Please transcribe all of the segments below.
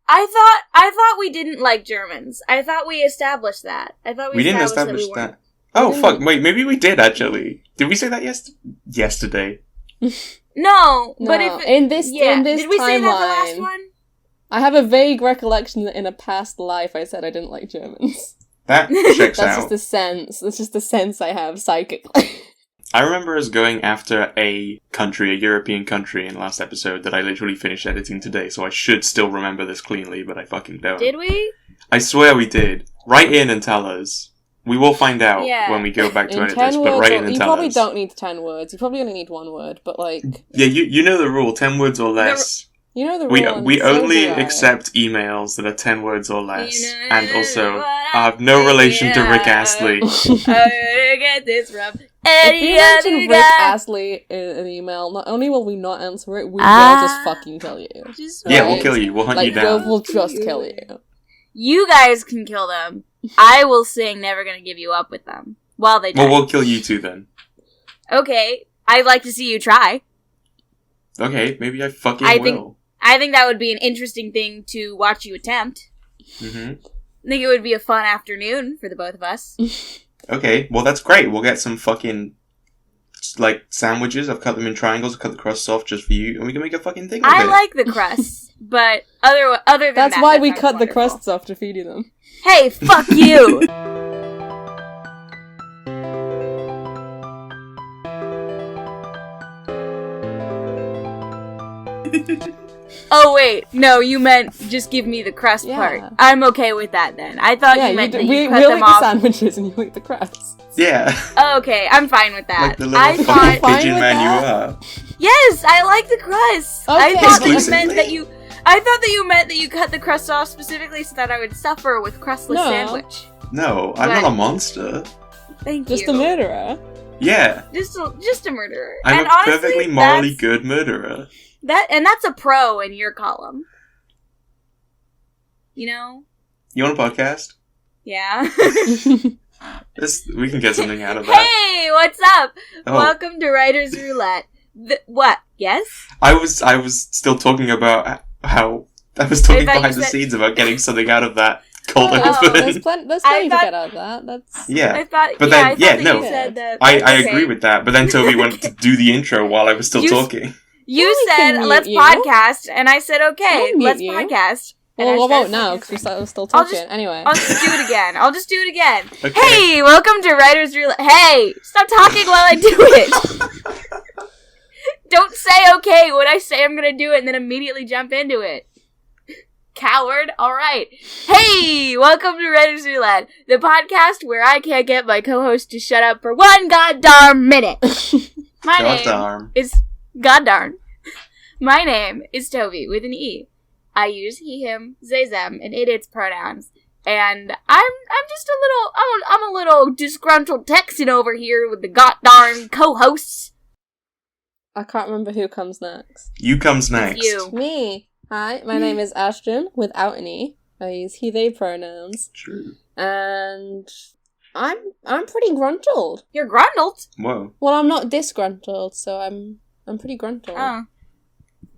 I thought we didn't like Germans. I thought we established that. I thought we didn't establish that. Oh, fuck, wait, maybe we did, actually. Did we say that yesterday? No, but if... in this Did we timeline, say that the last one? I have a vague recollection that in a past life I said I didn't like Germans. That checks out. That's just the sense. That's just the sense I have psychically. I remember us going after a European country in the last episode that I literally finished editing today, so I should still remember this cleanly, but I fucking don't. Did we? I swear we did. Write in and tell us. We will find out when we go back to edit this, but write in and tell us. You probably don't need 10 words. You probably only need 1 word, but like... Yeah, you know the rule, 10 words or less. You know the rule. We only accept emails that are 10 words or less. And also, I have no relation to Rick Astley. I'm gonna get this from if you mention Rick Astley in an email, not only will we not answer it, we will just fucking kill you. Yeah, we'll kill you. We'll hunt you down. We'll just kill you. You guys can kill them. I will sing Never Gonna Give You Up with them while they die. Well, we'll kill you too then. Okay, I'd like to see you try. Okay, maybe I fucking will. I think that would be an interesting thing to watch you attempt. Mm-hmm. I think it would be a fun afternoon for the both of us. Okay, well that's great. We'll get some fucking, like, sandwiches. I've cut them in triangles, I've cut the crusts off just for you, and we can make a fucking thing of it. I like the crusts, but other than that's that, why we cut wonderful. the crusts off to feed you them. Hey, fuck you! Oh wait, no, you meant just give me the crust part. I'm okay with that then. I thought you meant that you cut we'll them eat off. the sandwiches and you eat the crusts. Yeah. Oh, okay, I'm fine with that. Like the little fucking pigeon man you are. Yes, I like the crust. Okay. I thought that you meant that you. I thought that you meant that you cut the crust off specifically so that I would suffer with crustless sandwich. No, I'm not a monster. Thank you. Just a murderer. Yeah. Just a murderer. I'm and a honestly, perfectly morally good murderer. That's a pro in your column. You know? You want a podcast? Yeah. We can get something out of that. Hey, what's up? Oh. Welcome to Writer's Roulette. What? Yes? I was still talking about how I was talking behind the scenes about getting something out of that cold open. There's plenty to get out of that. That's I agree with that. But then Toby went to do the intro while I was still talking. You said let's podcast, and I said okay, let's podcast. Well, I won't now because we're still talking. Anyway, I'll just do it again. Okay. Hey, welcome to Writer's Roulette. Hey, stop talking while I do it. Don't say okay when I say I'm gonna do it and then immediately jump into it. Coward. Alright. Hey, welcome to Writer's Roulette, the podcast where I can't get my co-host to shut up for one goddamn minute. My name is Goddarn. My name is Toby with an E. I use he, him, they, them, and it pronouns. And I'm a little disgruntled Texan over here with the goddamn co-hosts. I can't remember who comes next. You comes next. It's you. Me. Hi, my name is Ashton without an E. I use he, they pronouns. True. And I'm pretty gruntled. You're gruntled? Whoa. Well, I'm not disgruntled, so I'm pretty gruntled. Oh.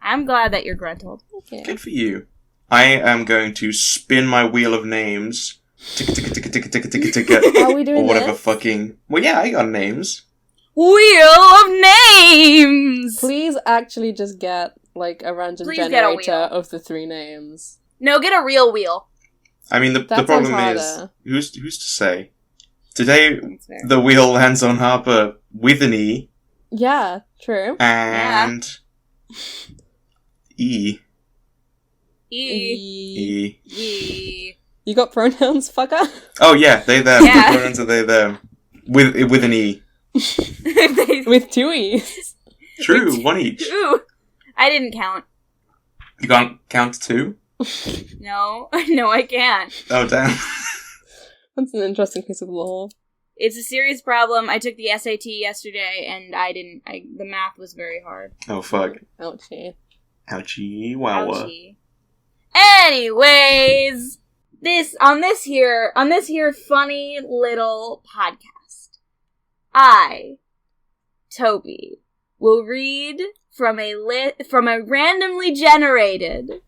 I'm glad that you're gruntled. Okay. Good for you. I am going to spin my wheel of names. Ticka ticka ticka ticka ticka ticka ticka. Are we doing or whatever this? fucking... Well, yeah, I got names. Wheel of names! Please actually just get, like, a random generator of the 3 names. No, get a real wheel. I mean, the problem is... Who's to say? Today, the wheel lands on Harper with an E. Yeah, true. And... Yeah. E. You got pronouns, fucker? Oh yeah, they them. Yeah. The pronouns are they them. With an E. With 2 E's. True, 1 each. 2. I didn't count. You can't count 2? No, I can't. Oh damn. That's an interesting piece of law. It's a serious problem. I took the SAT yesterday, and the math was very hard. Oh fuck. Ouchie. Ouchie, wow. Ouchie. Anyways, on this here funny little podcast, I, Toby, will read from a randomly generated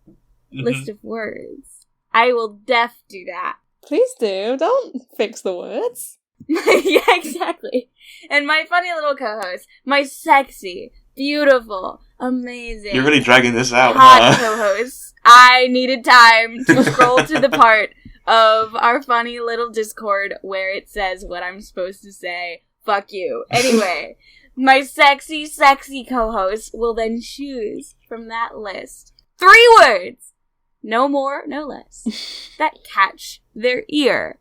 list of words. I will do that. Please do. Don't fix the words. Yeah, exactly. And my funny little co-host, my sexy, beautiful, amazing, You're really dragging this out, hot huh? co-host. I needed time to scroll to the part of our funny little Discord where it says what I'm supposed to say. Fuck you. Anyway, my sexy, sexy co-host will then choose from that list 3 words, no more, no less, that catch their ear.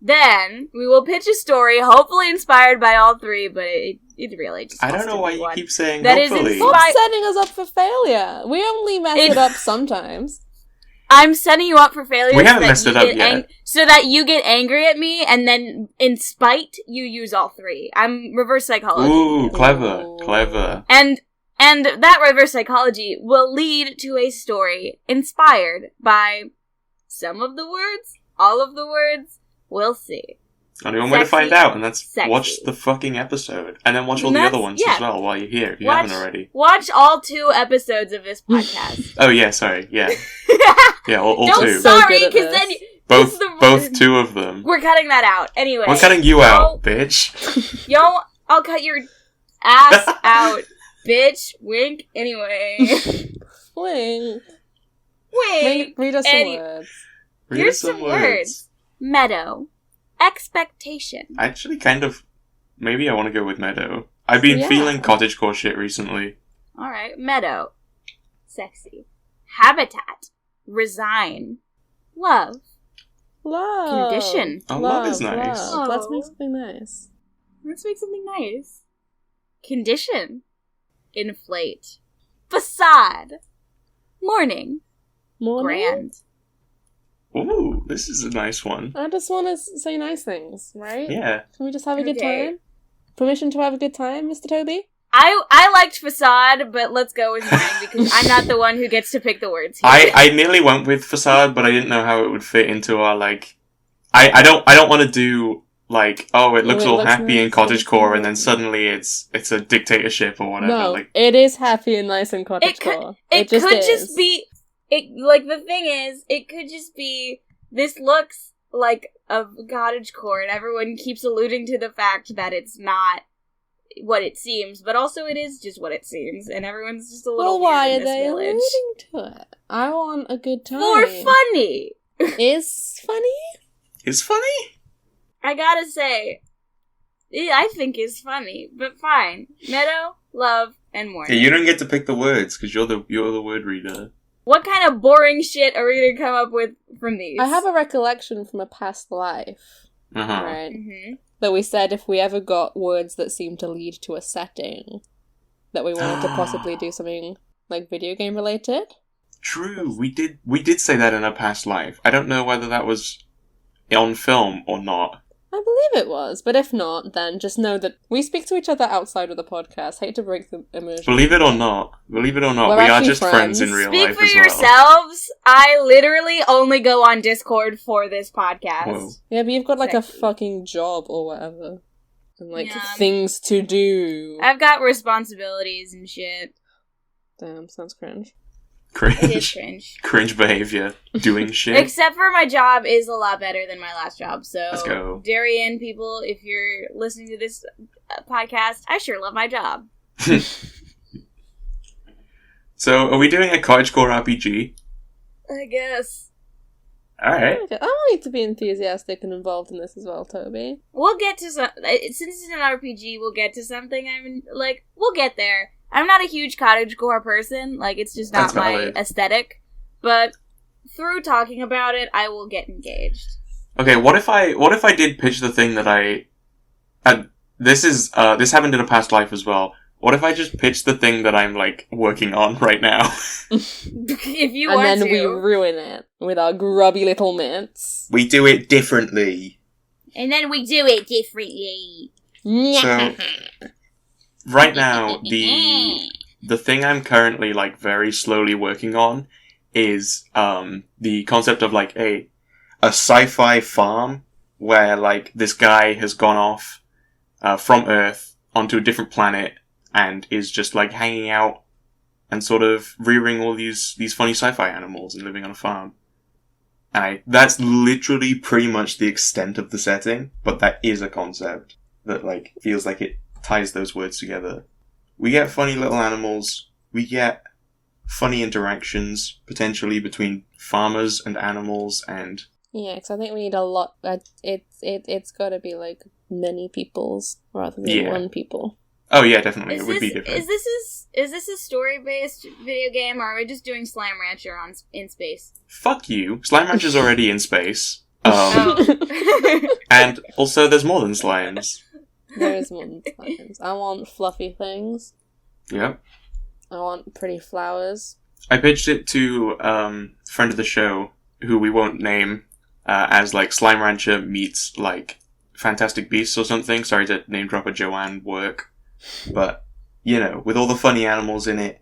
Then we will pitch a story, hopefully inspired by all 3, but it really just I has don't know to why be you one. keep saying That is hopefully. Stop setting us up for failure. We only mess it up sometimes. I'm setting you up for failure. We haven't messed it up yet. So that you get angry at me, and then in spite, you use all 3. I'm reverse psychology. Ooh, clever. And that reverse psychology will lead to a story inspired by some of the words, all of the words. We'll see. Only one way to find out, and that's sexy. watch the fucking episode. And then watch all the other ones as well while you're here, if you haven't already. Watch all 2 episodes of this podcast. Oh, yeah, sorry, yeah. Yeah, all Don't 2. sorry, because then... Both 2 of them. We're cutting that out. Anyway. We're cutting you out, bitch. I'll cut your ass out, bitch. Wink. Anyway. Wink. Wink. Read us some words. Here's some words. Meadow. Expectation. Actually, kind of... Maybe I want to go with meadow. I've been feeling cottagecore shit recently. Alright. Meadow. Sexy. Habitat. Resign. Love. Condition. Oh, love is nice. Love. Let's make something nice. Let's make something nice. Condition. Inflate. Facade. Morning. Grand. Ooh, this is a nice one. I just want to say nice things, right? Yeah. Can we just have a good time? Permission to have a good time, Mr. Toby? I liked Facade, but let's go with mine because I'm not the one who gets to pick the words here. I nearly went with Facade, but I didn't know how it would fit into our, like... I don't want to do, like, it looks all happy in cottagecore, and then suddenly it's a dictatorship or whatever. No, like, it is happy and nice in cottagecore. It could just be... the thing is, it could just be, this looks like a cottagecore, and everyone keeps alluding to the fact that it's not what it seems, but also it is just what it seems, and everyone's just a little why weird are in this they village. alluding to it? I want a good time. For funny! Is funny? It's funny? I gotta say, I think is funny, but fine. Meadow, love, and morning. Yeah, you don't get to pick the words, because you're the word reader. What kind of boring shit are we gonna come up with from these? I have a recollection from a past life. Uh-huh. Right? Mm-hmm. That we said if we ever got words that seemed to lead to a setting, that we wanted to possibly do something, like, video game related. True, we did say that in a past life. I don't know whether that was on film or not. I believe it was, but if not, then just know that we speak to each other outside of the podcast. Hate to break the immersion. Believe it or not, We're we are actually just friends in real Speak life for as well. yourselves. I literally only go on Discord for this podcast. Whoa. Yeah, but you've got, like, Sexy. a fucking job or whatever. And, like, Yeah. things to do. I've got responsibilities and shit. Damn, sounds cringe. It is Cringe. cringe. Cringe behavior. Doing shit. Except for my job is a lot better than my last job. So, Let's go. Darien people, if you're listening to this podcast, I sure love my job. So, are we doing a cottagecore RPG? I guess. Alright. Okay, I want you to be enthusiastic and involved in this as well, Toby. We'll get to some. Since it's an RPG, we'll get to something. We'll get there. I'm not a huge cottagecore person. Like, it's just not That's my valid. aesthetic. But through talking about it, I will get engaged. Okay, what if I did pitch the thing that this happened in a past life as well. What if I just pitched the thing that I'm, like, working on right now? If you And want then to. we ruin it with our grubby little mitts. We do it differently. And then we do it differently. So, right now, the thing I'm currently, like, very slowly working on is, the concept of, like, a sci-fi farm where, like, this guy has gone off, from Earth onto a different planet and is just, like, hanging out, and sort of rearing all these funny sci-fi animals and living on a farm. And that's literally pretty much the extent of the setting, but that is a concept that, like, feels like it ties those words together. We get funny little animals, we get funny interactions, potentially between farmers and animals, and... Yeah, because I think we need a lot... It's gotta be, like, many peoples rather than one people. Oh yeah, definitely. It would be different. Is this a story-based video game, or are we just doing Slime Rancher in space? Fuck you. Slime Rancher's already in space. Oh. And also there's more than slimes. There is more than slimes. I want fluffy things. Yep. I want pretty flowers. I pitched it to a friend of the show, who we won't name, as like Slime Rancher meets like Fantastic Beasts or something. Sorry to name drop a Joanne work. But, you know, with all the funny animals in it,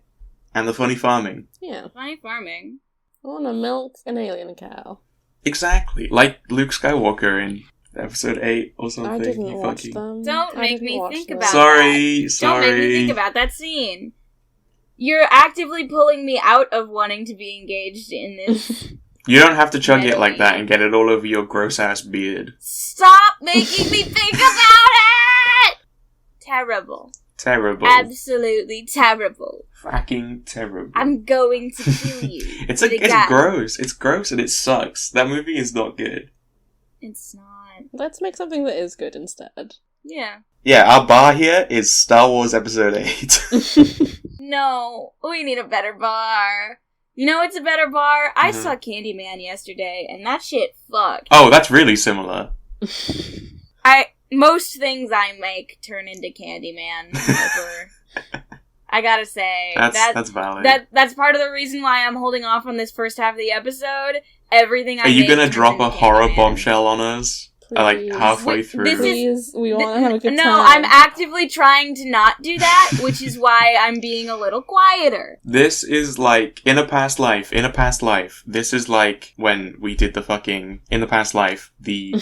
and the funny farming. Yeah. Funny farming. I want to milk an alien cow. Exactly. Like Luke Skywalker in episode 8 or something. I didn't watch them. Don't make me think about that. Sorry. Don't make me think about that scene. You're actively pulling me out of wanting to be engaged in this. You don't have to chug it like that and get it all over your gross-ass beard. Stop making me think about it! Terrible. Terrible. Absolutely terrible. Fucking terrible. I'm going to kill you. It's gross. It's gross and it sucks. That movie is not good. It's not. Let's make something that is good instead. Yeah. Yeah, our bar here is Star Wars Episode 8. No, we need a better bar. You know what's a better bar? I saw Candyman yesterday, and that shit fucked. Oh, that's really similar. Most things I make turn into Candyman. I gotta say. That's valid. That's part of the reason why I'm holding off on this first half of the episode. Everything I Are you make gonna turns drop into a horror Candyman. bombshell on us? Like halfway through? Please, we want to have a good time. No, I'm actively trying to not do that, which is why I'm being a little quieter. This is like, in a past life, this is like when we did the fucking, in the past life, the,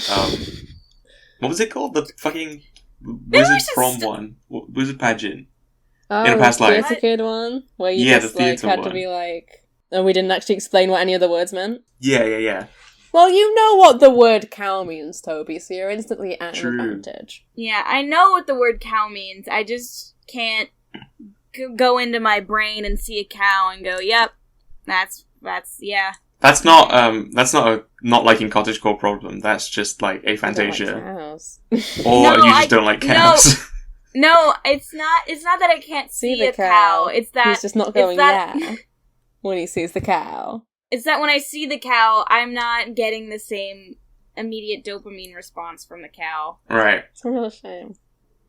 what was it called? The fucking Wizard Prom one. Wizard Pageant. Oh, in a past life. Theatre Kid one? Where you Yeah, just the like theatre had one. to be like... And we didn't actually explain what any of the words meant? Yeah. Well, you know what the word cow means, Toby, so you're instantly at an advantage. Yeah, I know what the word cow means. I just can't go into my brain and see a cow and go, yep, that's yeah. That's not a not liking cottagecore problem. That's just like a I don't like Fantasia. cows. Or you just don't like cows. No, it's not that I can't see the a cow. It's that he's just not going that, yeah when he sees the cow. It's that when I see the cow, I'm not getting the same immediate dopamine response from the cow. Right. It's a real shame.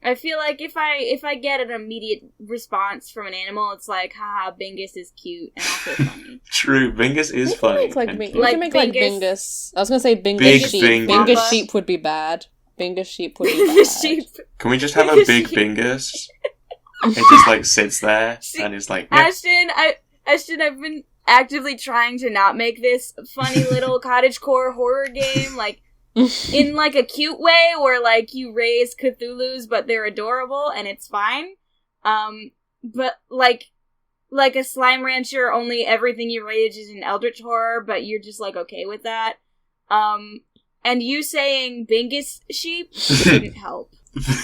I feel like if I get an immediate response from an animal, it's like, haha, Bingus is cute and also funny. True, Bingus is funny. We can make like Bingus. I was gonna say Bingus Big sheep. Bingus. Bingus sheep would be bad. Bingus sheep would be bad. Bingus sheep. Can we just have a big Bingus? It just like sits there and is like, yeah. Ashton, I've been actively trying to not make this funny little cottagecore horror game, like, in, like, a cute way, where, like, you raise Cthulhu's, but they're adorable, and it's fine. But, like a Slime Rancher, only everything you raise is an eldritch horror, but you're just, like, okay with that. And you saying Bingus sheep didn't help.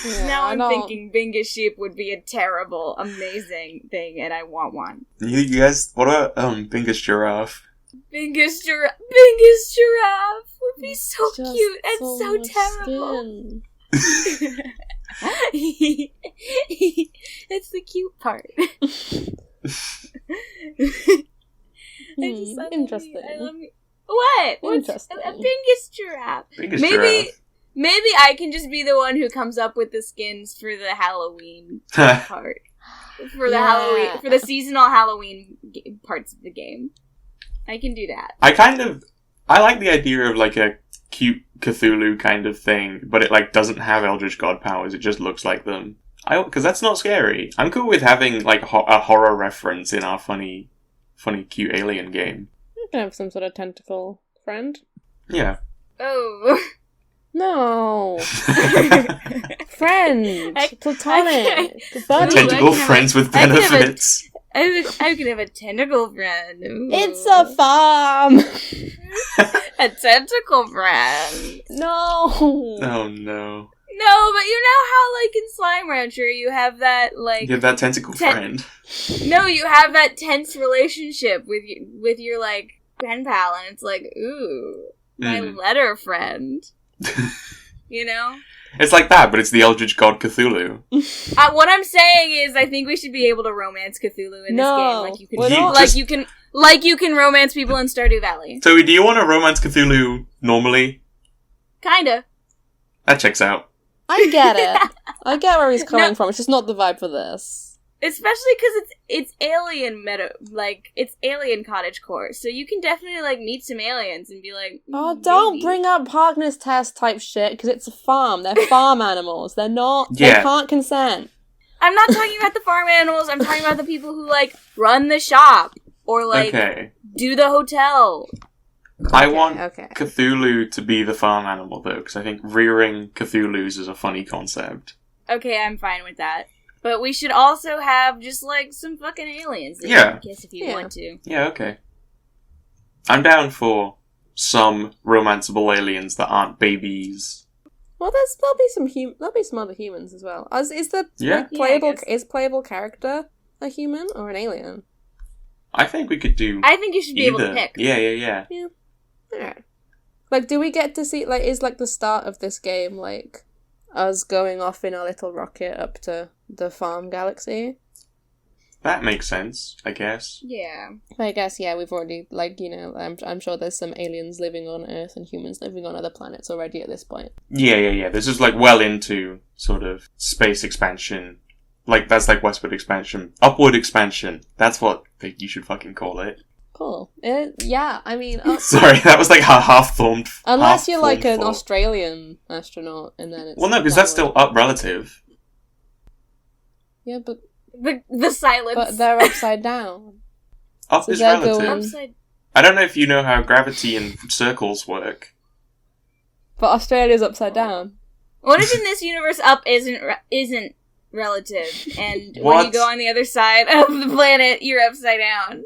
Yeah, Now I'm thinking Bingus sheep would be a terrible, amazing thing, and I want one. You guys, what about Bingus giraffe? Bingus giraffe would be so Just cute and so much terrible. It's the cute part. Interesting. I love me. What? Interesting. A Bingus giraffe. Giraffe. Maybe I can just be the one who comes up with the skins for the Halloween part. For the seasonal Halloween parts of the game. I can do that. I like the idea of like a cute Cthulhu kind of thing, but it like doesn't have Eldritch God powers, it just looks like them. Because that's not scary. I'm cool with having like a horror reference in our funny cute alien game. You can have some sort of tentacle friend. Yeah. Oh. No. Friend. Platonic. Buddy. Tentacle friends with benefits. I could have a tentacle friend. Ooh. It's a farm! A tentacle friend. No! Oh no. No, but you know how, like, in Slime Rancher, you have that, like... You have that tentacle friend. No, you have that tense relationship with your, like, pen pal, and it's like, ooh, my letter friend. You know? It's like that, but it's the Eldritch God Cthulhu. What I'm saying is, I think we should be able to romance Cthulhu in this game, like you can romance people in Stardew Valley. Toby, do you want to romance Cthulhu normally? Kinda. That checks out. I get it. I get where he's coming from. It's just not the vibe for this. Especially because it's alien it's alien cottagecore, so you can definitely, like, meet some aliens and be like, oh, don't bring up Harkness test type shit, because it's a farm. They're farm animals. They're not, they can't consent. I'm not talking about the farm animals, I'm talking about the people who, like, run the shop, or, like, do the hotel. I want Cthulhu to be the farm animal, though, because I think rearing Cthulhus is a funny concept. Okay, I'm fine with that. But we should also have just, like, some fucking aliens. Yeah. I guess if you want to. Yeah, okay. I'm down for some romanceable aliens that aren't babies. Well, there'll be some other humans as well. Is playable character a human or an alien? I think we could do I think you should be able to pick. Yeah. Alright. Like, do we get to see, like, is, like, the start of this game, like, us going off in our little rocket up to the farm galaxy? That makes sense, I guess. Yeah. I guess, yeah, we've already, like, you know, I'm sure there's some aliens living on Earth and humans living on other planets already at this point. Yeah. This is, like, well into sort of space expansion. Like, that's like westward expansion. Upward expansion. That's what you should fucking call it. Cool. Yeah, I mean... Sorry, that was like half-formed. Unless you're like an Australian astronaut, and then it's... Well, no, because that's still up relative. Yeah, but... The silence. But they're upside down. Up is relative. I don't know if you know how gravity and circles work. But Australia's upside down. What if in this universe up isn't relative, and when you go on the other side of the planet, you're upside down?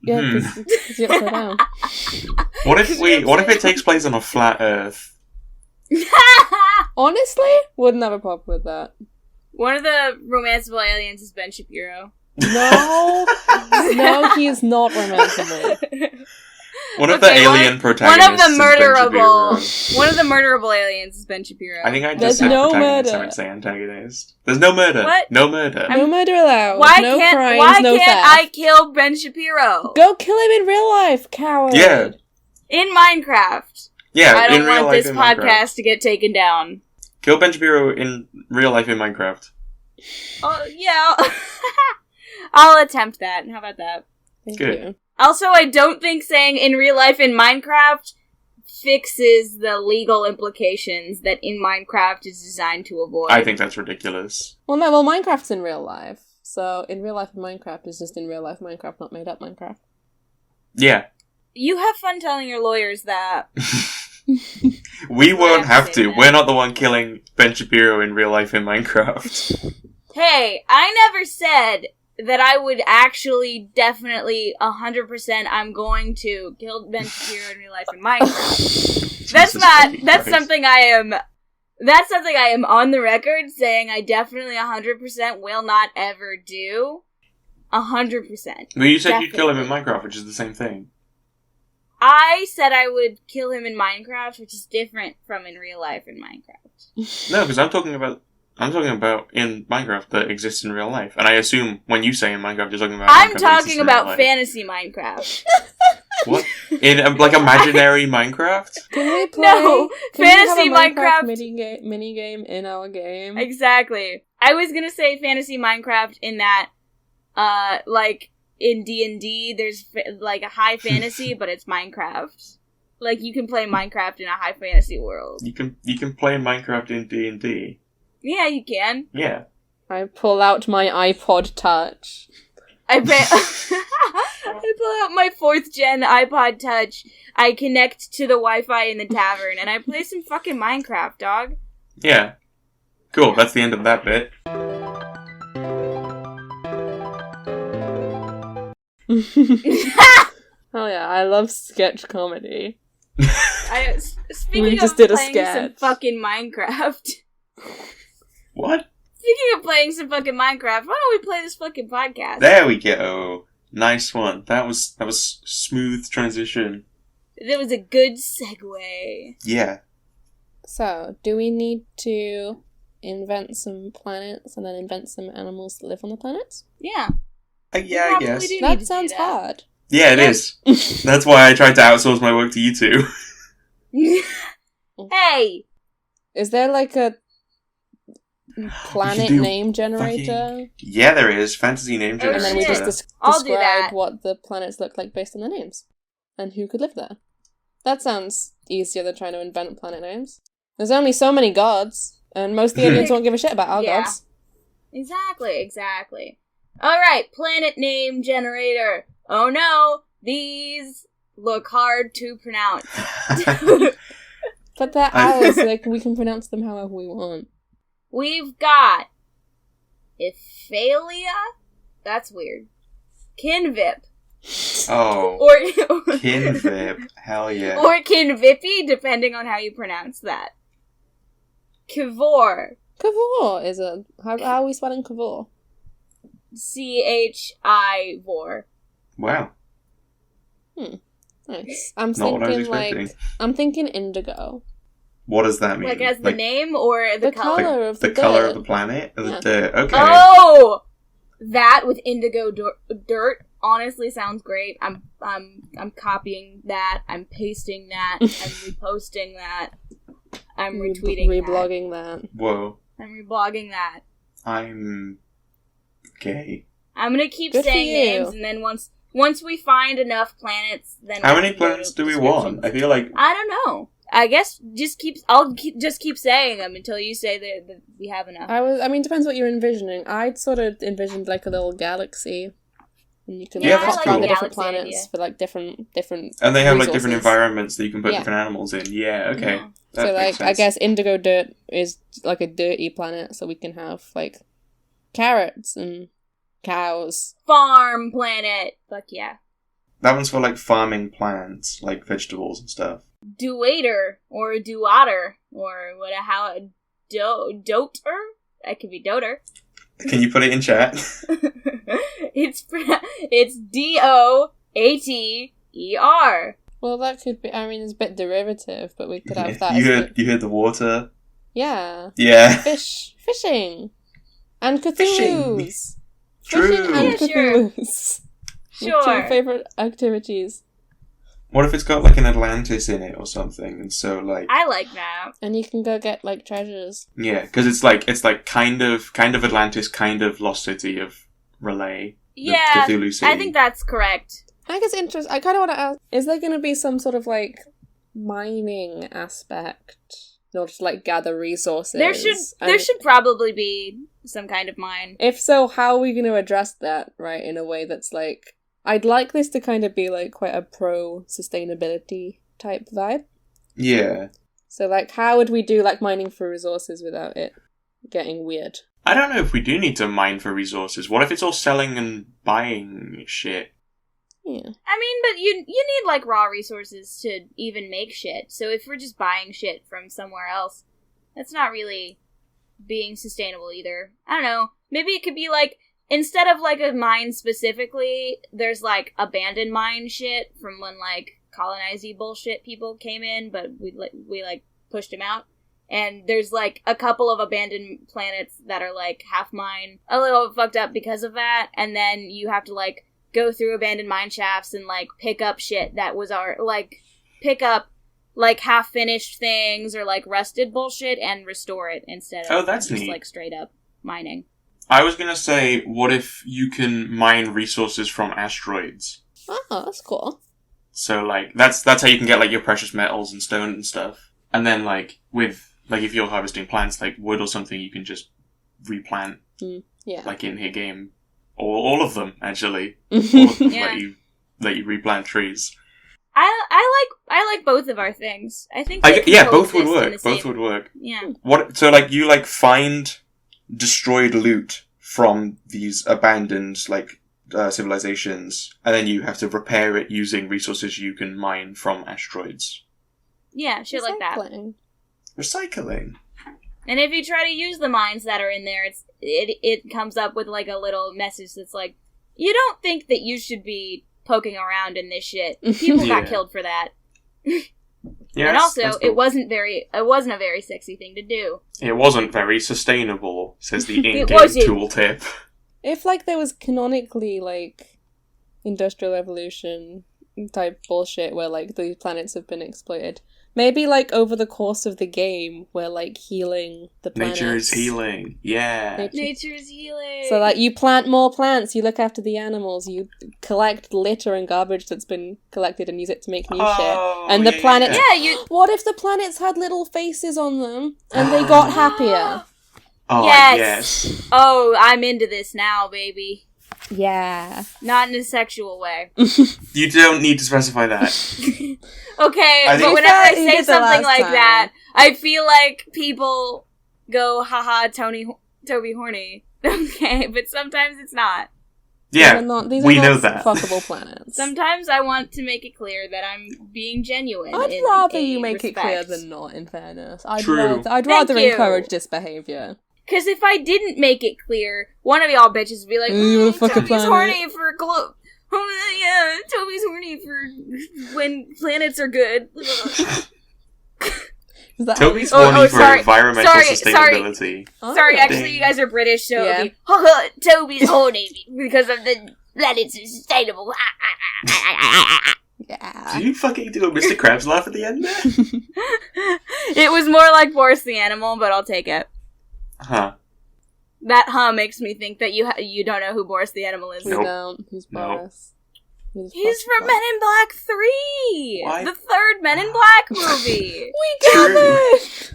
Yeah, because you're upside down. What if it takes place on a flat Earth? Honestly, wouldn't have a problem with that. One of the romanceable aliens is Ben Shapiro. No, he is not romanceable. One of the alien protagonists is Ben Shapiro. One of the murderable aliens is Ben Shapiro. I think I just said protagonist, I would say antagonist. There's no murder. What? No murder. No murder allowed. Why no can't theft. I kill Ben Shapiro? Go kill him in real life, coward. Yeah. In Minecraft. Yeah, I don't in real want life this in podcast Minecraft. to get taken down. Kill Ben Shapiro in real life in Minecraft. Oh, yeah. I'll attempt that. How about that? Thank Good. you. Also, I don't think saying in real life in Minecraft fixes the legal implications that in Minecraft is designed to avoid. I think that's ridiculous. Well, Minecraft's in real life. So, in real life in Minecraft is just in real life Minecraft, not made up Minecraft. Yeah. You have fun telling your lawyers that. We won't have to. That. We're not the one killing Ben Shapiro in real life in Minecraft. Hey, I never said that I would actually, definitely, 100% I'm going to kill Ben Shapiro in real life in Minecraft. That's something I am on the record saying I definitely 100% will not ever do. 100%. Well, you said you'd kill him in Minecraft, which is the same thing. I said I would kill him in Minecraft, which is different from in real life in Minecraft. No, because I'm talking about in Minecraft that exists in real life. And I assume when you say in Minecraft, you're talking about I'm Minecraft talking about life. fantasy Minecraft. What? In, like, imaginary Minecraft? Can we play... No, fantasy we have a Minecraft mini game in our game? Exactly. I was gonna say fantasy Minecraft in that, like, in D&D, there's, like, a high fantasy, but it's Minecraft. Like, you can play Minecraft in a high fantasy world. You can play Minecraft in D&D. Yeah, you can. Yeah. I pull out my iPod Touch. I pull out my 4th gen iPod Touch, I connect to the Wi-Fi in the tavern, and I play some fucking Minecraft, dog. Yeah. Cool, that's the end of that bit. Oh yeah, I love sketch comedy. Speaking We just of did a playing some sketch. fucking Minecraft. What? Speaking of playing some fucking Minecraft, why don't we play this fucking podcast? There we go. Nice one. That was smooth transition. That was a good segue. Yeah. So, do we need to invent some planets and then invent some animals that live on the planets? Yeah. Yeah, I Probably guess. do need to That do sounds that. hard. Yeah, it is. That's why I tried to outsource my work to you two. Hey! Is there like a planet do name generator? Yeah, there is. Fantasy name Oh, And then we generator. just I'll do describe that. what the planets look like based on their names. And who could live there. That sounds easier than trying to invent planet names. There's only so many gods, and most of the aliens won't give a shit about our Yeah. gods. Exactly. Alright, planet name generator. Oh no, these look hard to pronounce. But they're ours, like, we can pronounce them however we want. We've got Ephalia? That's weird. Kinvip. Oh, Or Kinvip. Hell yeah. or Kinvippy, depending on how you pronounce that. Kivor. Kavor is a... How are we spelling Kavor? Chi-vor. Wow. Nice. I'm Not what I was thinking, expecting. I'm thinking indigo. What does that mean? Like as the name or the, The color? color of The the color dirt. of the planet? Of Yeah. the dirt. Okay. Oh! That with indigo dirt honestly sounds great. I'm copying that. I'm pasting that. I'm reposting that. I'm retweeting that. Reblogging that. Whoa. I'm reblogging that. I'm gay. I'm gonna keep Good for saying you. names, and then once we find enough planets, then How we many can go to planets do we want? descriptions. I feel like I don't know. I guess I'll keep saying them until you say that we have enough. I mean, depends what you're envisioning. I'd sort of envisioned like a little galaxy. And you can Yeah, like that's plot down cool. the different Galaxy planets idea. for like different and they have like different resources. environments that you can put Yeah. different animals in. Yeah, okay. Yeah. That So makes like I sense. guess indigo dirt is like a dirty planet, so we can have like carrots and cows. Farm planet. Fuck yeah. That one's for like farming plants, like vegetables and stuff. Duator or duotter or doter. That could be doter. Can you put it in chat? it's Doater. Well, that could be. I mean, it's a bit derivative, but we could have that. you as heard you heard the water? yeah, Yeah. fishing, and Fishing. Cthulhu's. True. Fishing and Yeah, sure. Cthulhu's. Sure. Two favorite activities, What if it's got like an Atlantis in it or something? And so like I like that. and you can go get like treasures. yeah, because it's like kind of Atlantis, kind of Lost City of Relay. the Yeah, Cthulhu City. I think that's correct. I think it's interesting. I kind of want to ask: is there going to be some sort of like mining aspect in order to like gather resources? There And should probably be some kind of mine. If so, how are we going to address that, right, in a way that's like... I'd like this to kind of be like quite a pro-sustainability type vibe. Yeah. So like, how would we do like mining for resources without it getting weird? I don't know if we do need to mine for resources. What if it's all selling and buying shit? Yeah. I mean, but you need like raw resources to even make shit. So if we're just buying shit from somewhere else, that's not really being sustainable either. I don't know. Maybe it could be like, instead of like a mine specifically, there's like abandoned mine shit from when like colonize-y bullshit people came in, but we like pushed them out. And there's like a couple of abandoned planets that are like half mine, a little fucked up because of that. And then you have to like go through abandoned mine shafts and like pick up shit that was pick up like half finished things or like rusted bullshit and restore it instead of that's just neat. like straight up mining. I was gonna say, what if you can mine resources from asteroids? Oh, that's cool. So like that's how you can get like your precious metals and stone and stuff. And then like with like if you're harvesting plants like wood or something, you can just replant Yeah. like in here game. Or all of them actually. All of them Yeah. let you replant trees. I like both of our things. I think Both would work. Both would work. Yeah. What? So like you like find destroyed loot from these abandoned like civilizations, and then you have to repair it using resources you can mine from asteroids. Yeah, shit like that. Recycling. And if you try to use the mines that are in there, it comes up with like a little message that's like, you don't think that you should be poking around in this shit. People got killed for that. Yes, and also, cool. it wasn't a very sexy thing to do. It wasn't very sustainable, says the in-game tooltip. If, like, there was canonically, like, industrial revolution type bullshit where, like, these planets have been exploited, maybe, like, over the course of the game, we're, like, healing the planets. Nature is healing. Yeah. Nature is healing. So, like, you plant more plants, you look after the animals, you collect litter and garbage that's been collected and use it to make new shit. And the planets... What if the planets had little faces on them and they got happier? Oh, yes. Oh, I'm into this now, baby. Yeah. Not in a sexual way. You don't need to specify that. Okay, but whenever I say something like that, I feel like people go, haha, Toby horny. Okay, but sometimes it's not. Yeah, we know that. Fuckable planets. Sometimes I want to make it clear that I'm being genuine. I'd rather you make it clear than not, in fairness. I'd rather encourage this behavior. Because if I didn't make it clear, one of y'all bitches would be like, Toby's horny for yeah, Toby's horny for when planets are good. Toby's horny for environmental sustainability. Sorry, actually, you guys are British, so it'll be, Toby's horny because of the planet's sustainable. Yeah. Did you fucking do a Mr. Krabs laugh at the end there? It was more like Boris the Animal, but I'll take it. Huh. That makes me think that you don't know who Boris the Animal is. We don't. Who's Boris? He's from Men in Black 3! Why? The third Men in Black movie! We got it!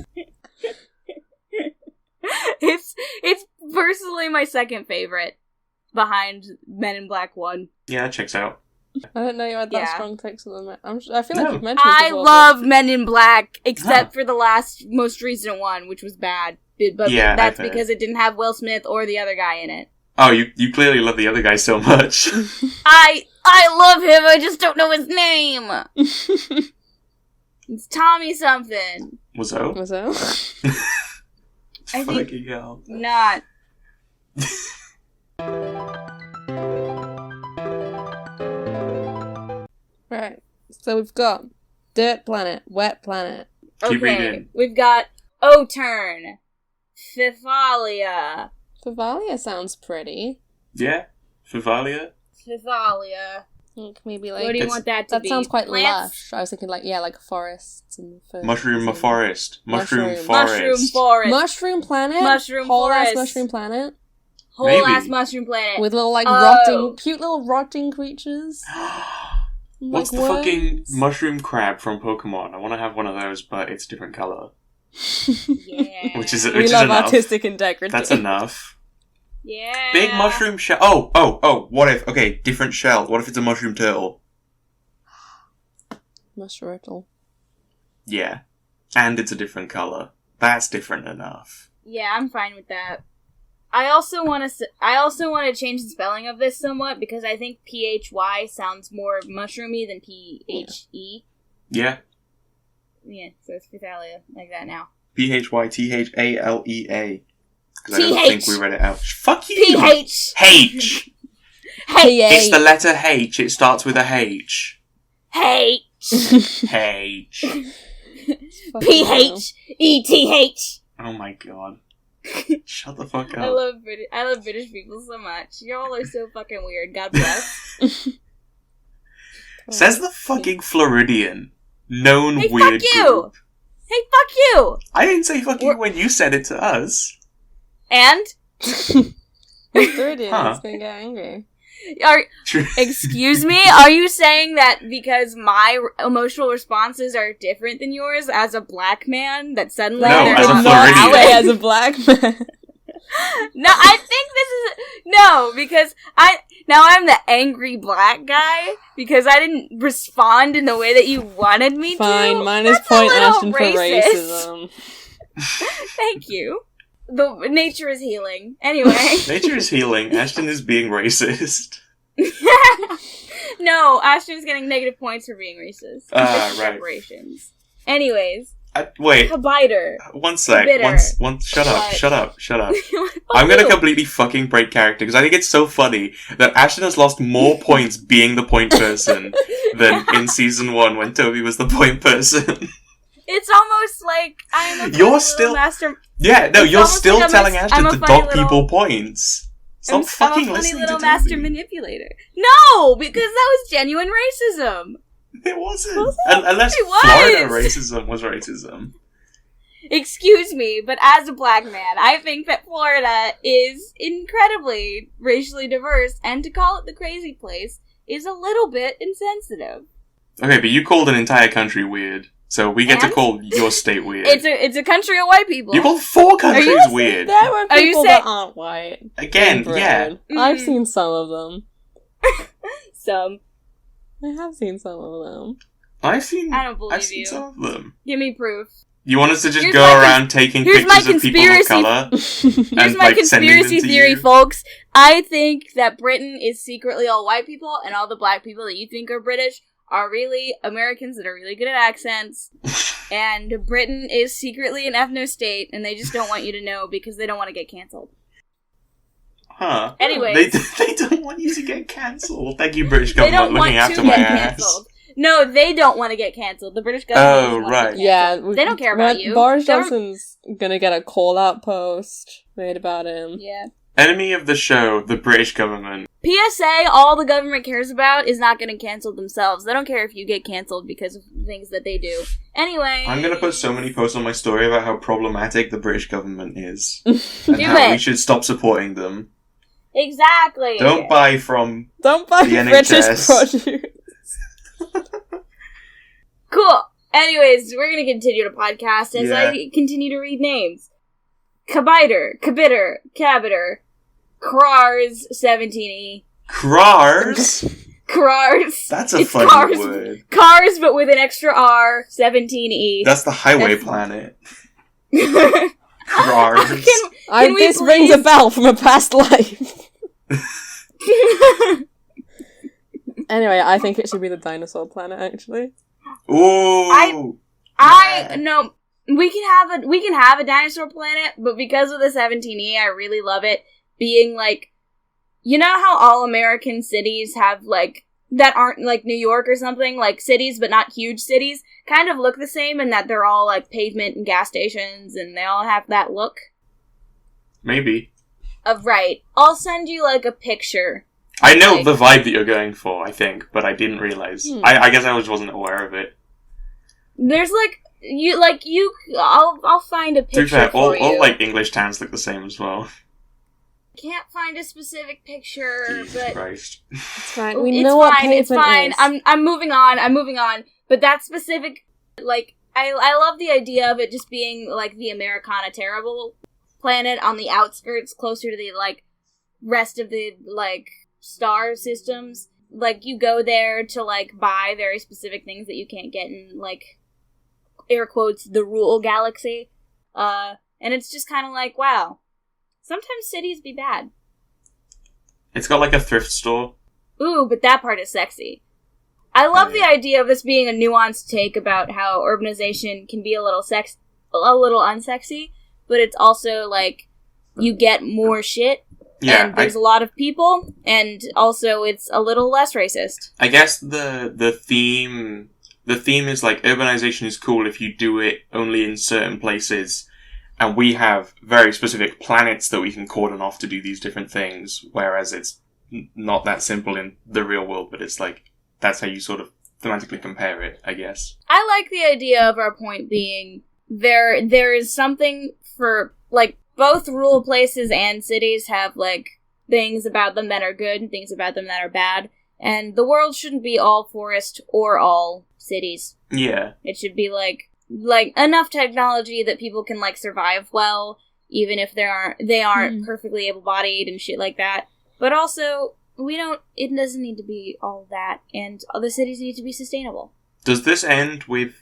It's personally my second favorite, behind Men in Black 1. Yeah, that checks out. I don't know you had that strong takes on them. I feel like you've mentioned it I before, love Men in Black, except for the most recent one, which was bad. But that's because it didn't have Will Smith or the other guy in it. Oh, you clearly love the other guy so much. I love him, I just don't know his name! It's Tommy something. Wazzo? I think fucking hell. Not. Right, so we've got Dirt Planet, Wet Planet. Keep Okay, reading. we've got O-Turn, Fifalia. Fivalia sounds pretty. Yeah? Fivalia? Fifalia. Maybe like... What do you want that to be? That sounds quite Plants? lush. I was thinking like forests and... Mushroom forest. Mushroom forest. Mushroom forest. Mushroom planet? Mushroom Whole forest. ass mushroom planet? Whole ass mushroom planet. With little cute little rotting creatures. What's the fucking mushroom crab from Pokemon? I want to have one of those, but it's a different color. Yeah. Which is we love enough. Artistic integrity. That's enough. Yeah. Big mushroom shell. Oh, what if... Okay, different shell. What if it's a mushroom turtle? Mushroom. Yeah. And it's a different color. That's different enough. Yeah, I'm fine with that. I also want to change the spelling of this somewhat, because I think PHY sounds more mushroomy than PHE. Yeah. Yeah, so it's Phythalia, like that now. PHYTHALEA. Because I don't think we read it out. Fuck you! PH! H! It's the letter H. It starts with a H. H! H. PHETH! Oh my god. Shut the fuck up. I love British people so much. Y'all are so fucking weird. God bless. Says the fucking Floridian. Known Hey, weird fuck you! group. Hey, fuck you! I didn't say fuck you when you said it to us. And? Floridian Huh. is gonna get angry. Excuse me? Are you saying that because my emotional responses are different than yours as a black man, that suddenly No, they're as a not Floridian. valid? As a black man. No, I think this is... No, because I'm the angry black guy, because I didn't respond in the way that you wanted me to. Fine, minus That's point a little Ashton for racism. Thank you. The nature is healing. Anyway. Nature is healing. Ashton is being racist. No, Ashton's getting negative points for being racist. Right. Reparations. Anyways. Wait. Kabiter. One sec. Shut up. Fuck I'm gonna you. completely fucking break character, because I think it's so funny that Ashton has lost more points being the point person than in season 1 when Toby was the point person. It's almost like I'm a You're still... master... Yeah, no, It's you're almost still like telling Ashton to dock little... people points. Stop fucking I'm a funny listening little to master Toby. manipulator. No, because that was genuine racism. It wasn't. Was it? Unless It was. Florida racism was racism. Excuse me, but as a black man, I think that Florida is incredibly racially diverse, and to call it the crazy place is a little bit insensitive. Okay, but you called an entire country weird, so we get to And? call your state weird. It's a country of white people. You called 4 countries weird. There are Are you people saying- that aren't white. Again, in yeah. Britain. I've seen some of them. Some. I have seen some of them. I've seen believe seen you. some of them. Give me proof. You want us to just Here's go my around taking here's my pictures of people of conspiracy- colour Here's and, my like, sending them conspiracy to theory, you? folks. I think that Britain is secretly all white people, and all the black people that you think are British are really Americans that are really good at accents. And Britain is secretly an ethno-state, and they just don't want you to know because they don't want to get cancelled. Huh. Anyways. They don't want you to get cancelled. Thank you, British They government, don't want looking after to my get ass. cancelled. No, they don't want to get cancelled. The British government doesn't want to get Yeah, cancelled. They don't care about you. Boris Govern- Johnson's gonna get a call-out post made about him. Yeah. Enemy of the show, the British government. PSA, all the government cares about is not getting cancelled themselves. They don't care if you get cancelled because of things that they do. Anyway. I'm gonna put so many posts on my story about how problematic the British government is. And Do how it. we should stop supporting them. Exactly. Don't buy from... Don't buy The British NHS. produce. Cool. Anyways, we're gonna continue the podcast as Yeah. I continue to read names. Kabiter, Cabiter, Krars 17E. Krars? Krars. That's a It's funny cars. word. Cars, but with an extra R, 17E. That's the highway That's- planet. Can Krars. we This rings a please- bell from a past life. Anyway, I think it should be the dinosaur planet, actually. Ooh! No, we can have a dinosaur planet, but because of the 17E, I really love it being like, you know how all American cities have like that aren't like New York or something, like cities but not huge cities, kind of look the same in that they're all like pavement and gas stations and they all have that look Maybe. of right. I'll send you like a picture. I know Like- the vibe that you're going for, I think, but I didn't realize. I guess I just wasn't aware of it. There's I'll find a To picture be fair, for you. all like English towns look the same as well. Can't find a specific picture, Jesus but Christ. It's fine. It's We know what fine, it's pavement fine. is. I'm moving on. But that specific, like, I love the idea of it just being like the Americana Terrible planet on the outskirts, closer to the like rest of the like star systems. Like, you go there to like buy very specific things that you can't get in like air quotes the rural galaxy. And it's just kind of like, wow. Sometimes cities be bad. It's got like a thrift store. Ooh, but that part is sexy. I love the idea of this being a nuanced take about how urbanization can be a little unsexy, but it's also like you get more shit, Yeah, and there's a lot of people, and also it's a little less racist. I guess the theme is like urbanization is cool if you do it only in certain places. And we have very specific planets that we can cordon off to do these different things, whereas it's not that simple in the real world, but it's like, that's how you sort of thematically compare it, I guess. I like the idea of our point being there is something for, like, both rural places and cities have, like, things about them that are good and things about them that are bad, and the world shouldn't be all forest or all cities. Yeah. It should be, like enough technology that people can like survive well, even if they aren't perfectly able-bodied and shit like that. But also, it doesn't need to be all that, and other cities need to be sustainable. Does this end with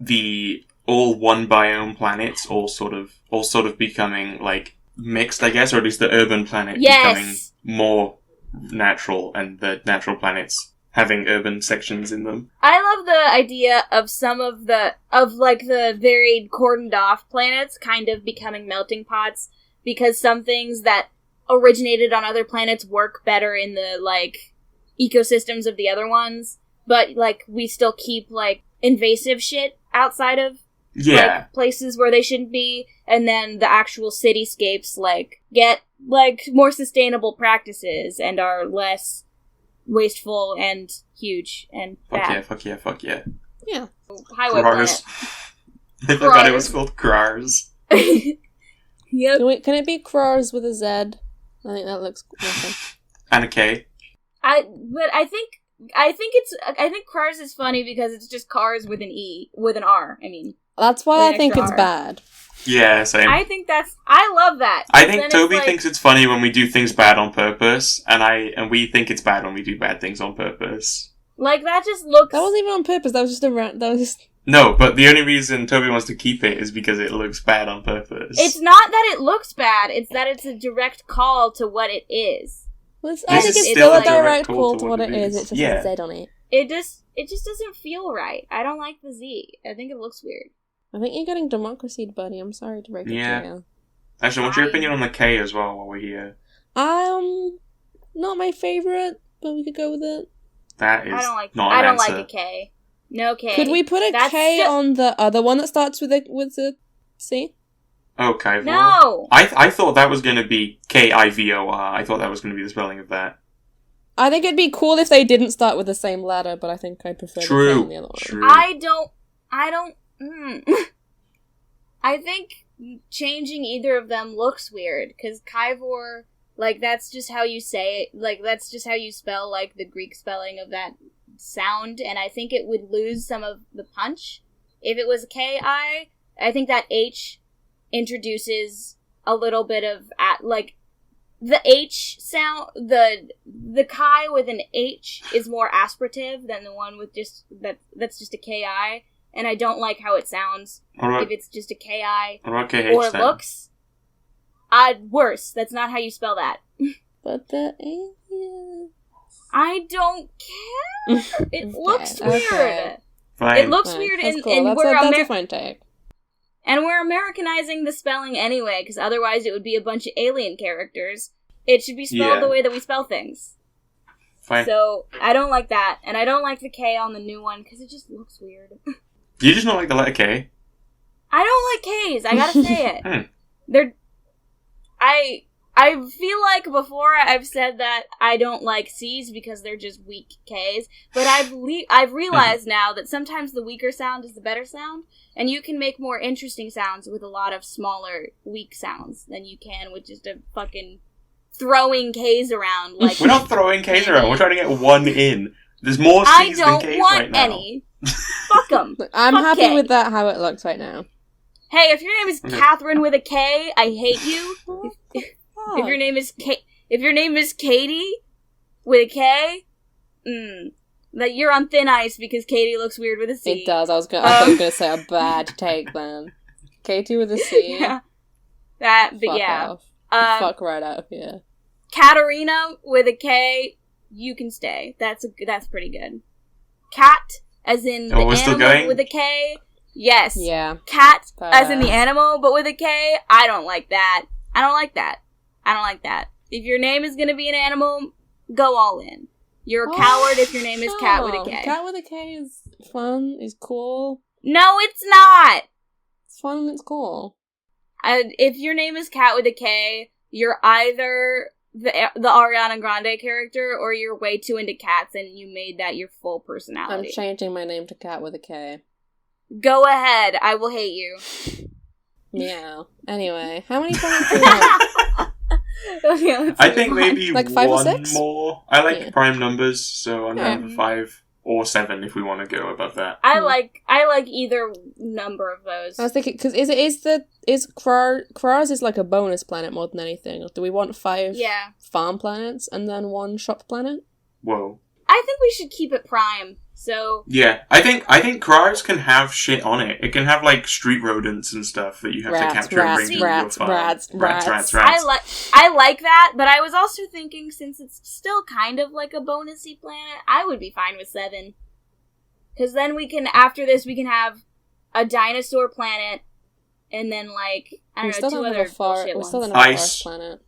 the all one biome planets all sort of becoming like mixed, I guess, or at least the urban planet becoming Yes. more natural, and the natural planets having urban sections in them. I love the idea of some of the very cordoned off planets kind of becoming melting pots, because some things that originated on other planets work better in the, like, ecosystems of the other ones, but, like, we still keep, like, invasive shit outside of like, places where they shouldn't be, and then the actual cityscapes, like, get, like, more sustainable practices and are less wasteful and huge and bad. Fuck yeah. Yeah. Highway Crars. I forgot it was called Crars. Yep. Can it be Crars with a Z? I think that looks awesome. And a K. I think Crars is funny because it's just cars with an R, I mean. That's why I think it's bad. Yeah, same. I love that. I think Toby thinks it's funny when we do things bad on purpose, and we think it's bad when we do bad things on purpose. Like, that just looks... That wasn't even on purpose, that was just No, but the only reason Toby wants to keep it is because it looks bad on purpose. It's not that it looks bad, it's that it's a direct call to what it is. Well, I think it's still a direct call to what it is. It's just a Z on it. It just doesn't feel right. I don't like the Z. I think it looks weird. I think you're getting democracy'd, buddy. I'm sorry to break it to you. Actually, what's your opinion on the K as well while we're here? Not my favourite, but we could go with it. That is not an answer. I don't like a K. No K. Could we put a K on the other one that starts with the C? Oh, Kivor. No! I thought that was going to be Kivor. I thought that was going to be the spelling of that. I think it'd be cool if they didn't start with the same letter, but I think I prefer the K on the other one. True. I don't... I think changing either of them looks weird, because Kivor, like, that's just how you say it, like, that's just how you spell, like, the Greek spelling of that sound, and I think it would lose some of the punch. If it was K-I, I think that H introduces a little bit of, like, the H sound, the Kai with an H is more aspirative than the one with just, that's just a K-I. And I don't like how it sounds if it's just a K-I or looks. Worse. That's not how you spell that. But the aliens... I don't care. It looks weird. Okay. Fine. It looks weird, that's and, cool. and that's a fine take. And we're Americanizing the spelling anyway, because otherwise it would be a bunch of alien characters. It should be spelled the way that we spell things. Fine. So, I don't like that, and I don't like the K on the new one, because it just looks weird. You just don't like the letter K? I don't like Ks. I gotta say it. I feel like before I've said that I don't like Cs because they're just weak Ks, but I've realized now that sometimes the weaker sound is the better sound, and you can make more interesting sounds with a lot of smaller, weak sounds than you can with just a fucking throwing Ks around. Like we're not throwing Ks around. We're trying to get one in. There's more Cs than Ks right now. I don't want any. Fuck them. I'm happy with that, how it looks right now. Hey, if your name is Catherine with a K, I hate you. If your name is Katie with a K, that you're on thin ice because Katie looks weird with a C. It does. I was gonna say a bad take then. Katie with a C. Yeah. That, but fuck yeah. Off. Fuck right out of here. Katarina with a K, you can stay. That's pretty good. Cat, as in the animal with a K. Yes. Yeah. Cat, as in the animal, but with a K. I don't like that. I don't like that. If your name is gonna be an animal, go all in. You're a coward if your name is Cat with a K. Cat with a K is fun, is cool. No, it's not! It's fun and it's cool. If your name is Cat with a K, you're either the Ariana Grande character, or you're way too into cats and you made that your full personality. I'm changing my name to Cat with a K. Go ahead, I will hate you. Meow. Anyway, how many points do you have? Okay, I think maybe like 5 or 6? One more. I like prime numbers, so I'm going for 5 or 7 if we want to go above that. I like either number of those. I was thinking, because is Kraz is like a bonus planet more than anything. Or do we want 5 farm planets and then 1 shop planet? Whoa. I think we should keep it prime. So yeah, I think cars can have shit on it. It can have like street rodents and stuff that you have to capture and bring to your farm. Rats. I like that, but I was also thinking, since it's still kind of like a bonusy planet, I would be fine with 7. Because then after this, we can have a dinosaur planet, and then like, I don't know, 2 other bullshit ones. We still don't have a forest planet.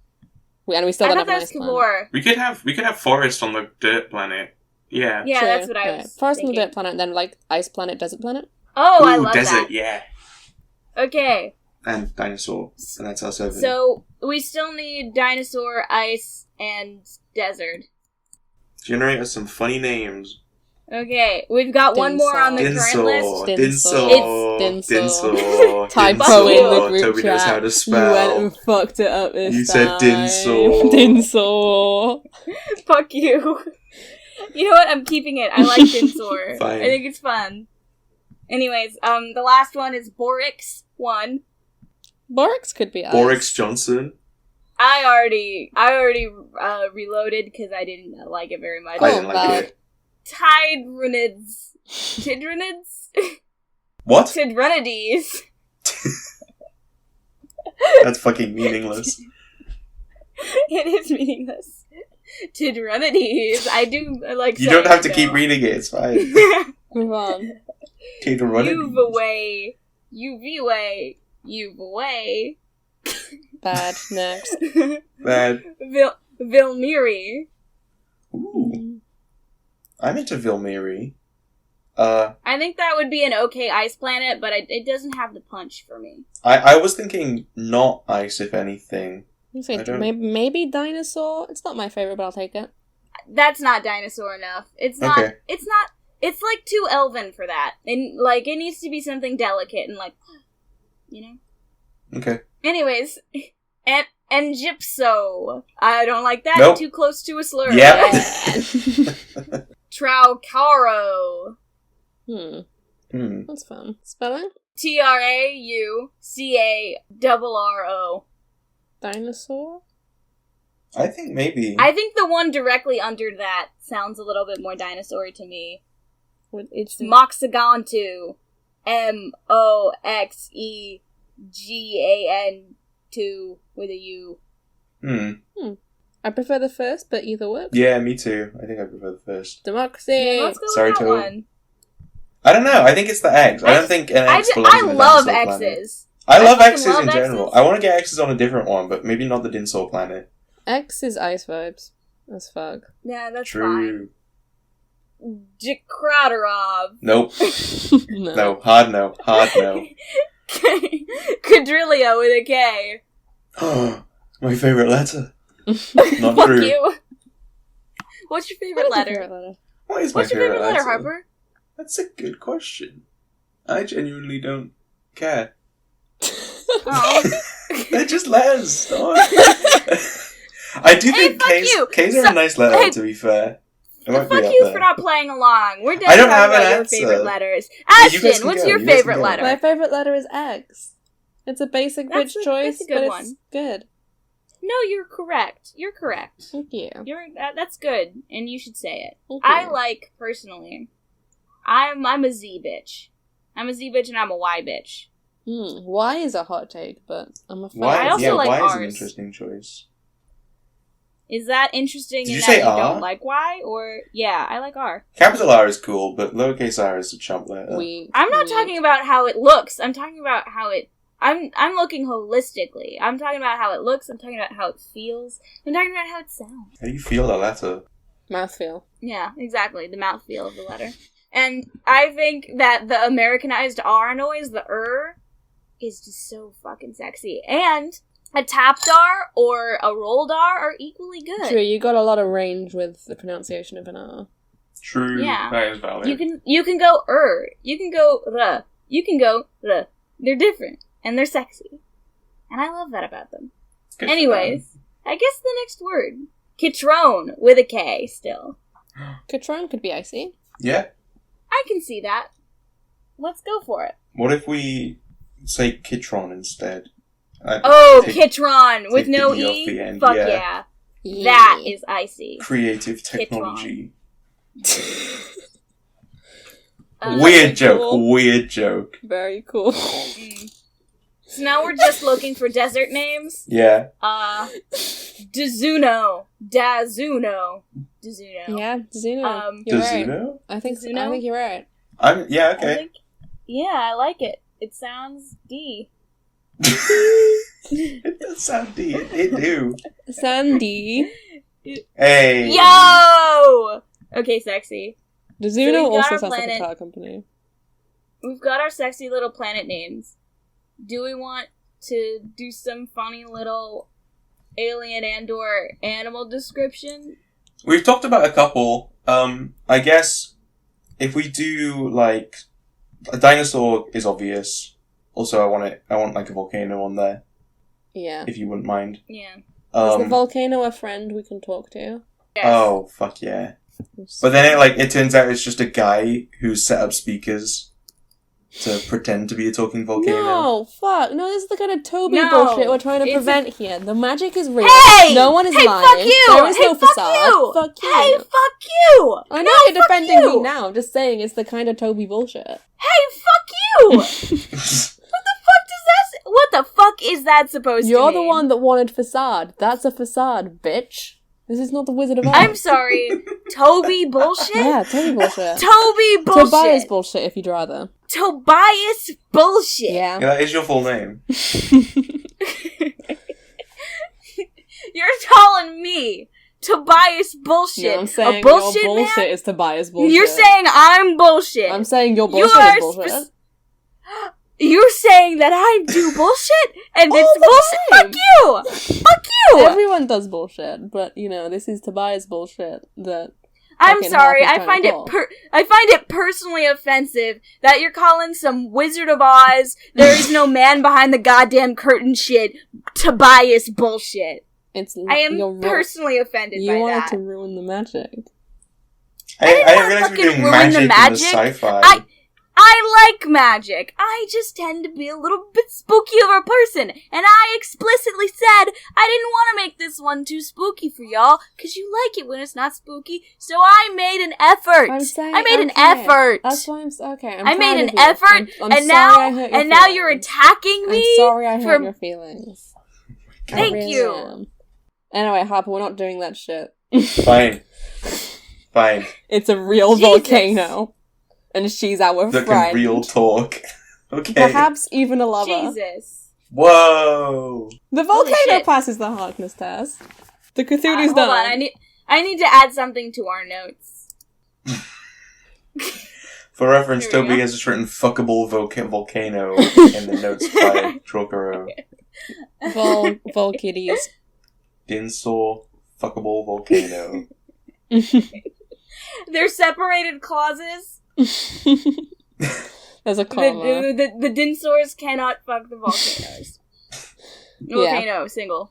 And we still don't have an ice planet. We could have forest on the dirt planet. Yeah. Yeah, true. That's what I was Forest thinking. on the dirt planet, then like ice planet, desert planet. Oh, I love desert, that. Yeah. Okay. And dinosaur, and that's our 7. So, we still need dinosaur, ice, and desert. Generate us some funny names. Okay, we've got one more on the current list. Dinsor. Typo in the group Toby knows how to spell. You went and fucked it up this time. You said Dinsor. Dinsor. Fuck you. You know what? I'm keeping it. I like Dinsor. Fine. I think it's fun. Anyways, the last one is Borix 1. Borix could be ice. Borix Johnson. I already reloaded because I didn't like it very much. I didn't like it. Tidrunids. Tidrunids? What? Tidrunides. That's fucking meaningless. It is meaningless. Tidrunides. I like. You don't have to keep reading it. It's fine. Move on. Tidrunides. You've away. Bad. Next. Bad. Vilmiri. Ooh. I'm into Vilmiri. I think that would be an okay ice planet, but it doesn't have the punch for me. I was thinking not ice, if anything. Maybe dinosaur? It's not my favorite, but I'll take it. That's not dinosaur enough. It's not. Okay. It's not. It's like too elven for that. And like, it needs to be something delicate and like, you know. Okay. Anyways, and Gypso. I don't like that. Nope. Too close to a slur. Yep. Traucaro. That's fun. Spelling? Traucaro. Dinosaur? I think maybe. I think the one directly under that sounds a little bit more dinosaur-y to me. It's Moxegantu. Moxegan2 with a U. I prefer the first, but either works. Yeah, me too. I think I prefer the first. Democracy! Yeah, let's go with that one. I don't know. I think it's the X. I don't think an X belongs in the love Dinosaur X's. Planet. I love X's in general. I want to get X's on a different one, but maybe not the Dinsor planet. X is ice vibes. As fuck. Yeah, that's true. Fine. Jakratarov. Nope. No. Hard no. Quadrillia with a K. My favorite letter. Not Fuck true. you. What's your favorite letter? What's your favorite letter, Harper? That's a good question. I genuinely don't care. Oh. They're just letters. I do think K's are a nice letter, to be fair. Fuck you for not playing along. We're done talking about your favorite letters. Ashton, what's your favorite letter? My favorite letter is X. It's a basic bitch choice, but it's good. No, you're correct. Thank you. That's good, and you should say it. Thank I you. like, personally, I'm a Z bitch. I'm a Z bitch and I'm a Y bitch. Y is a hot take, but I'm a fan. I also like Y R's. is an interesting choice. Is that interesting Did in you that say you R? don't like Y? Or, yeah, I like R. Capital R is cool, but lowercase r is a chump letter. I'm not talking about how it looks. I'm talking about how it... I'm looking holistically. I'm talking about how it looks. I'm talking about how it feels. I'm talking about how it sounds. How do you feel the letter? Mouthfeel. Yeah, exactly. The mouthfeel of the letter. And I think that the Americanized R noise, the is just so fucking sexy. And a tapped R or a rolled R are equally good. True, you got a lot of range with the pronunciation of an R. True. Yeah. That is valid. You can go You can go You can go They're different. And they're sexy. And I love that about them. Good. Anyways, I guess the next word. Kitrone, with a K still. Kitrone could be icy. Yeah. I can see that. Let's go for it. What if we say Kitron instead? Kitron, with no E? Fuck yeah. That is icy. Creative technology. Weird joke. Very cool. So now we're just looking for desert names. Yeah. Dazuno. Yeah, Dazuno. You're Dazuno? right. I think you're right. Yeah, okay. I like it. It sounds D. It does sound D. It do. Sandy. Hey. Yo! Okay, sexy. Dazuno also sounds like a car company. We've got our sexy little planet names. Do we want to do some funny little alien and/or animal description? We've talked about a couple. I guess if we do like a dinosaur is obvious. Also, I want like a volcano on there. Yeah. If you wouldn't mind. Yeah. Is the volcano a friend we can talk to? Yes. Oh, fuck yeah. But then it turns out it's just a guy who's set up speakers to pretend to be a talking volcano. No, fuck. No, this is the kind of Toby bullshit we're trying to prevent here. The magic is real. Hey! No one is lying. Fuck you! There is no facade. Fuck you. Hey, fuck you! I know you're defending me now. I'm just saying it's the kind of Toby bullshit. Hey, fuck you! What the fuck is that supposed to mean? You're the one that wanted facade. That's a facade, bitch. This is not the Wizard of Oz. I'm sorry. Toby bullshit? Yeah, Toby bullshit. Toby bullshit. Tobias bullshit, if you'd rather. Tobias bullshit. Yeah. That is your full name. You're calling me Tobias bullshit. No, I'm saying a bullshit your bullshit man? is Tobias bullshit. You're saying I'm bullshit. I'm saying your bullshit is bullshit. You're saying that I do bullshit? And All it's the bullshit? time. Fuck you! Fuck you! Everyone does bullshit, but, this is Tobias bullshit that... I'm sorry, I find it personally offensive that you're calling some Wizard of Oz, there is no man behind the goddamn curtain shit, Tobias bullshit. I am personally offended by that. You wanted to ruin the magic. I didn't realize we were doing magic in the sci-fi. I like magic. I just tend to be a little bit spooky of a person. And I explicitly said I didn't want to make this one too spooky for y'all, because you like it when it's not spooky. So I made an effort. I made an effort. That's why I'm I made an effort, and now you're attacking me. I'm sorry I hurt your feelings. Thank really you. Am. Anyway, Harper, we're not doing that shit. Fine. It's a real volcano. And she's our friend. That can real talk. Okay. Perhaps even a lover. Jesus. Whoa. The volcano passes the Harkness test. The Cthulhu's done. Hold on, I need to add something to our notes. For reference, Toby has just written fuckable volcano in the notes by Trocaro. Volkitties. Dinsaw fuckable volcano. They're separated clauses. There's a comma. The Dinsaurs cannot fuck the volcanoes. Volcano, single.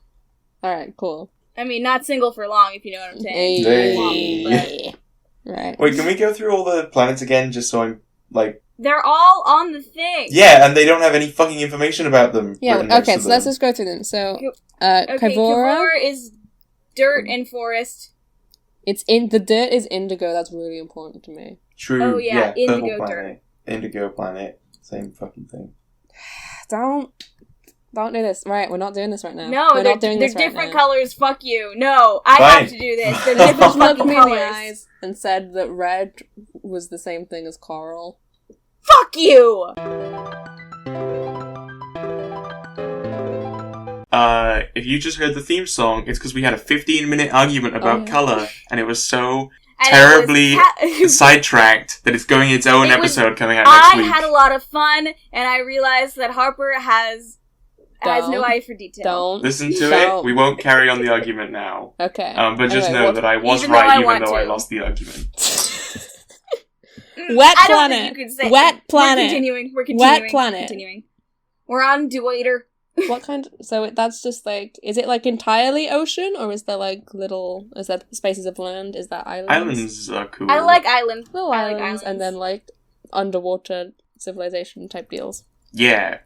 Alright, cool. I mean, not single for long, if you know what I'm saying. Hey. Right. Wait, can we go through all the planets again, just so I'm, They're all on the thing. Yeah, and they don't have any fucking information about them. Yeah, okay, so let's just go through them. So, Kavora is dirt and forest. The dirt is indigo, that's really important to me. True. Oh yeah, indigo purple dirt. Planet. Indigo planet. Same fucking thing. Don't do this. Right, we're not doing this right now. No, they're different colors. Fuck you. No, I have to do this. They're different fucking looked me in colors. the eyes and said that red was the same thing as coral. Fuck you! If you just heard the theme song, it's because we had a 15-minute argument about color, and it was so terribly sidetracked that it's going its own episode coming out next week. I had a lot of fun, and I realized that Harper has no eye for detail. Don't listen to it. We won't carry on the argument now. Okay. But just know that I was right, even though I lost the argument. Wet planet. Wet planet. We're continuing. Wet planet. Continuing. We're on Duator. What kind? So that's just is it entirely ocean, or is there is there spaces of land? Is that islands? Islands are cool. I like islands. Little islands, and then underwater civilization type deals. Yeah.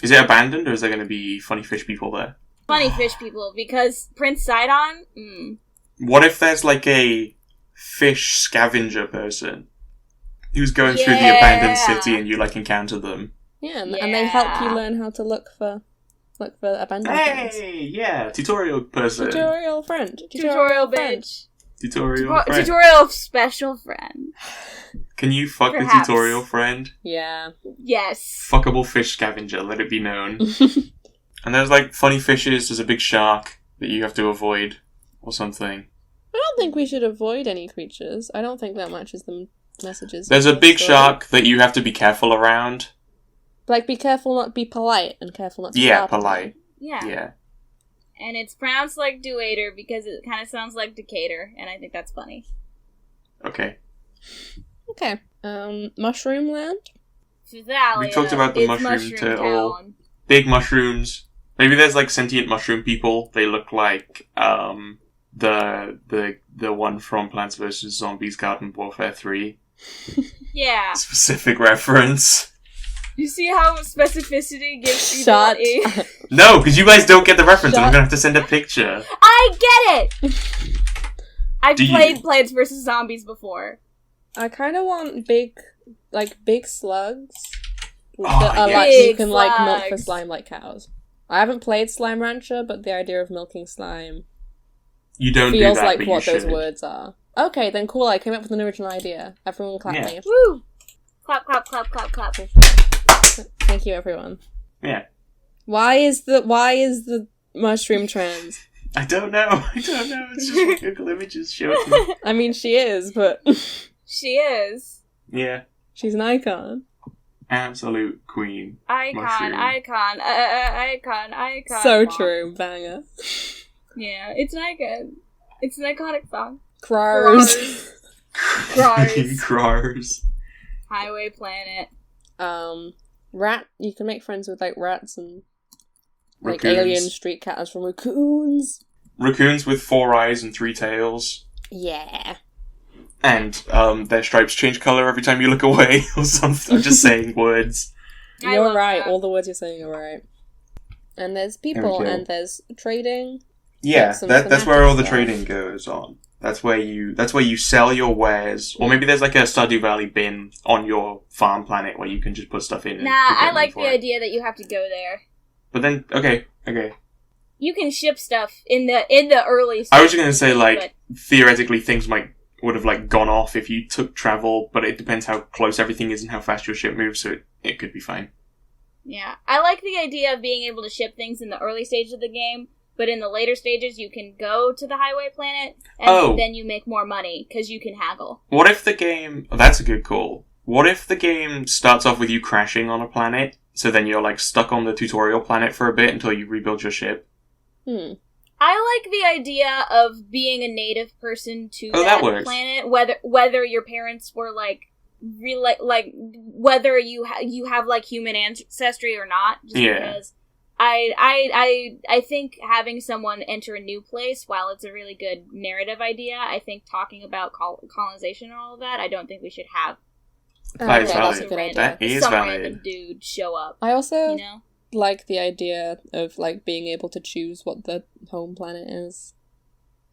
Is it abandoned, or is there going to be funny fish people there? Funny fish people, because Prince Sidon? What if there's a fish scavenger person? who's going through the abandoned city and you, like, encounter them. Yeah, and they help you learn how to look for abandoned things. Hey, yeah, tutorial person. Tutorial friend. Tutorial bitch. Tutorial friend. Tutorial special friend. Can you fuck Perhaps. the tutorial friend? Yeah. Yes. Fuckable fish scavenger, let it be known. And there's, like, funny fishes, there's a big shark that you have to avoid, or something. I don't think we should avoid any creatures. I don't think that matches the messages. There's a big shark that you have to be careful around. Like, be careful not to be polite, and careful not to polite. Yeah. And it's pronounced like Duator because it kind of sounds like Decatur, and I think that's funny. Okay. Mushroom Land? Physalia, we talked about the mushroom turtle. Big mushrooms. Maybe there's, like, sentient mushroom people. They look like, the one from Plants vs. Zombies Garden Warfare 3. Yeah. Specific reference. You see how specificity gives you Shut a... No, because you guys don't get the reference, and I'm gonna have to send a picture. I get it! I've played Plants vs. Zombies before. I kind of want big slugs. Oh, That are, yeah. like, you can, Big like, milk for slugs. slime like cows. I haven't played Slime Rancher, but the idea of milking slime You don't do feels that, like but what you those should. words are. Okay, then cool, I came up with an original idea. Everyone clap me. Woo! Clap, clap, clap, clap, clap. Thank you, everyone. Yeah. Why is the mushroom trans? I don't know. It's just Google images showing me. I mean, she is, but She is. Yeah. she's an icon. Absolute queen. Icon, Mushroom. icon. So true, banger. Yeah, it's an icon. It's an iconic song. Crars. Crars. Highway Planet. Rat. You can make friends with, like, rats and, like, Raccoons. alien street cats from raccoons. Raccoons with 4 eyes and 3 tails. Yeah. And their stripes change colour every time you look away or something. I'm just saying words. I You're love right. that. All the words you're saying are right. And there's There people, we go. and there's trading. Yeah, Some that's where all the thematic trading goes on. That's where you sell your wares. Or maybe there's like a Stardew Valley bin on your farm planet where you can just put stuff in. Nah, and I like the idea that you have to go there. But then, okay. You can ship stuff in the early stages. I was just gonna say, like, but theoretically things would have, like, gone off if you took travel, but it depends how close everything is and how fast your ship moves, so it could be fine. yeah, I like the idea of being able to ship things in the early stages of the game, but in the later stages you can go to the highway planet, and then you make more money, because you can haggle. What if the game... Oh, that's a good call. What if the game starts off with you crashing on a planet, so then you're, like, stuck on the tutorial planet for a bit until you rebuild your ship? I like the idea of being a native person to that works. planet, whether your parents were whether you have like human ancestry or not. Just because I think having someone enter a new place, while it's a really good narrative idea, I think talking about colonization and all of that, I don't think we should have. That is that's valid. a good idea. That is some valid. random dude show up. I also You know. like the idea of, like, being able to choose what the home planet is.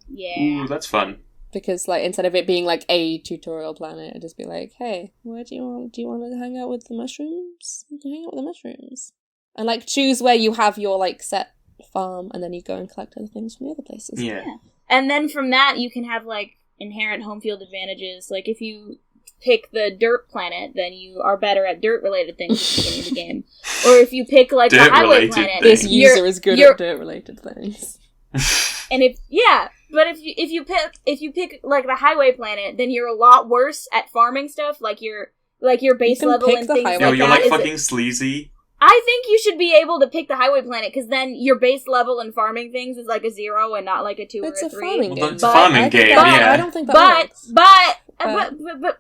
Yeah. Ooh, that's fun. Because, like, instead of it being, like, a tutorial planet, it'd just be like, hey, where do you want to hang out with the mushrooms? You can hang out with the mushrooms. And, like, choose where you have your, like, set farm, and then you go and collect other things from the other places. Yeah. And then from that, you can have, like, inherent home field advantages. Like, if you pick the dirt planet, then you are better at dirt-related things at the beginning of the game. Or if you pick, like, the highway Dirt-related planet... things. This user is good at dirt-related things. And if you pick like the highway planet, then you're a lot worse at farming stuff, like your base can level pick and the things highway Yo, like you're that. like fucking sleazy. I think you should be able to pick the highway planet, because then your base level in farming things is like a 0 and not like a 2 It's or a a 3. farming game. It's a farming game, But yeah. I don't think that works. But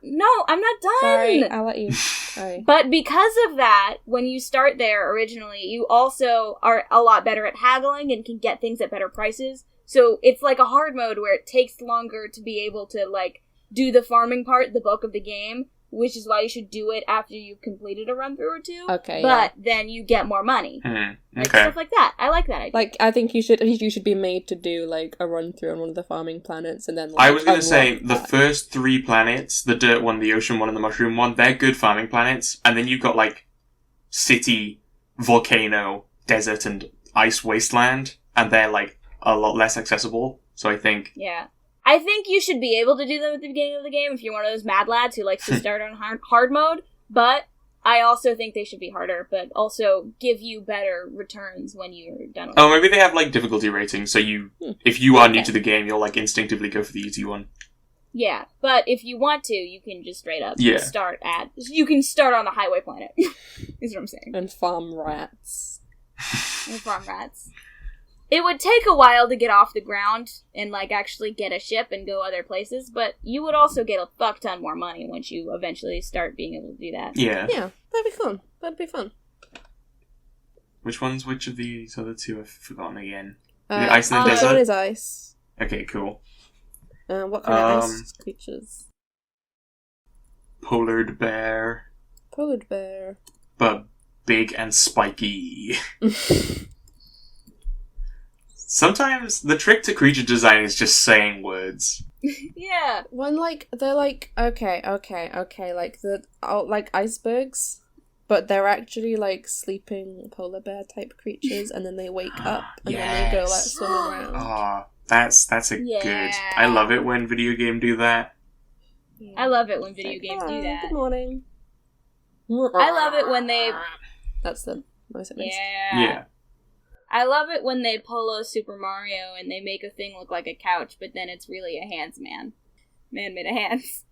no, I'm not done. Sorry, I'll let you. Sorry. But because of that, when you start there originally, you also are a lot better at haggling and can get things at better prices. So it's like a hard mode where it takes longer to be able to, like, do the farming part, the bulk of the game. which is why you should do it after you've completed a run-through or two. Okay, but then you get more money. Okay. Like, stuff like that. I like that idea. Like, I think you should be made to do, like, a run-through on one of the farming planets, and then, like, I was going to say, the first 3 planets, the dirt one, the ocean one, and the mushroom one, they're good farming planets, and then you've got, like, city, volcano, desert, and ice wasteland, and they're, like, a lot less accessible, so I think... Yeah. I think you should be able to do them at the beginning of the game if you're one of those mad lads who likes to start on hard mode, but I also think they should be harder, but also give you better returns when you're done with it. Maybe they have, like, difficulty ratings, so if you are new to the game, you'll, like, instinctively go for the easy one. Yeah, but if you want to, you can just straight up start on the highway planet, is what I'm saying. And farm rats. It would take a while to get off the ground and, like, actually get a ship and go other places, but you would also get a fuck ton more money once you eventually start being able to do that. Yeah. Yeah, that'd be fun. Which of these other 2 I've forgotten again? The ice and the desert? What is ice? Okay, cool. What kind of ice creatures? Polar bear. But big and spiky. Sometimes the trick to creature design is just saying words. Yeah. When, like, they're like, okay, like, like icebergs, but they're actually, like, sleeping polar bear type creatures, and then they wake up, and then they go, like, swim around. Oh, that's a good... I love it when video games do that. Yeah. I love it when video games do that. Good morning. I love it when they... That's the most it makes. Yeah. I love it when they pull a Super Mario and they make a thing look like a couch, but then it's really a hands man. Man made a hands.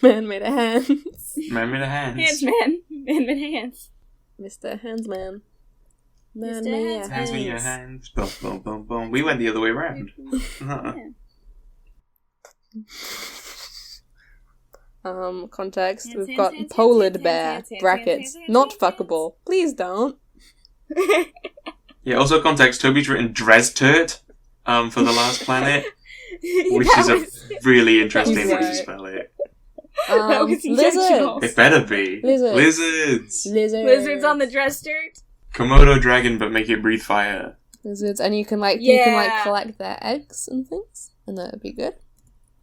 Man made a hands. Man made a hands. Hands man. Man made a hands. Mr. Handsman. Man Mr. made a Hands made a hands. Boom, boom, boom, boom. We went the other way around. Context. We've got polar bear, brackets, not fuckable. Please don't. Yeah, also context, Toby's written Dressturt for the last planet, which is a really interesting way to spell it. Lizards. It better be. Lizards on the Dressturt. Komodo dragon, but make it breathe fire. Lizards, and you can collect their eggs and things, and that would be good.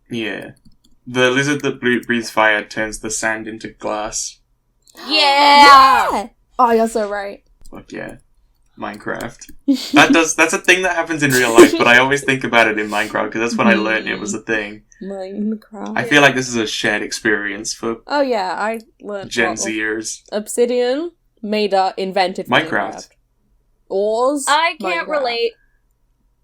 Yeah. The lizard that breathes fire turns the sand into glass. Yeah! Oh, you're so right. Fuck yeah. Minecraft. That's a thing that happens in real life, but I always think about it in Minecraft, because that's when I learned it was a thing. Minecraft. I feel like this is a shared experience for I learned Gen Zers. Obsidian invented Minecraft. Ores. I can't relate.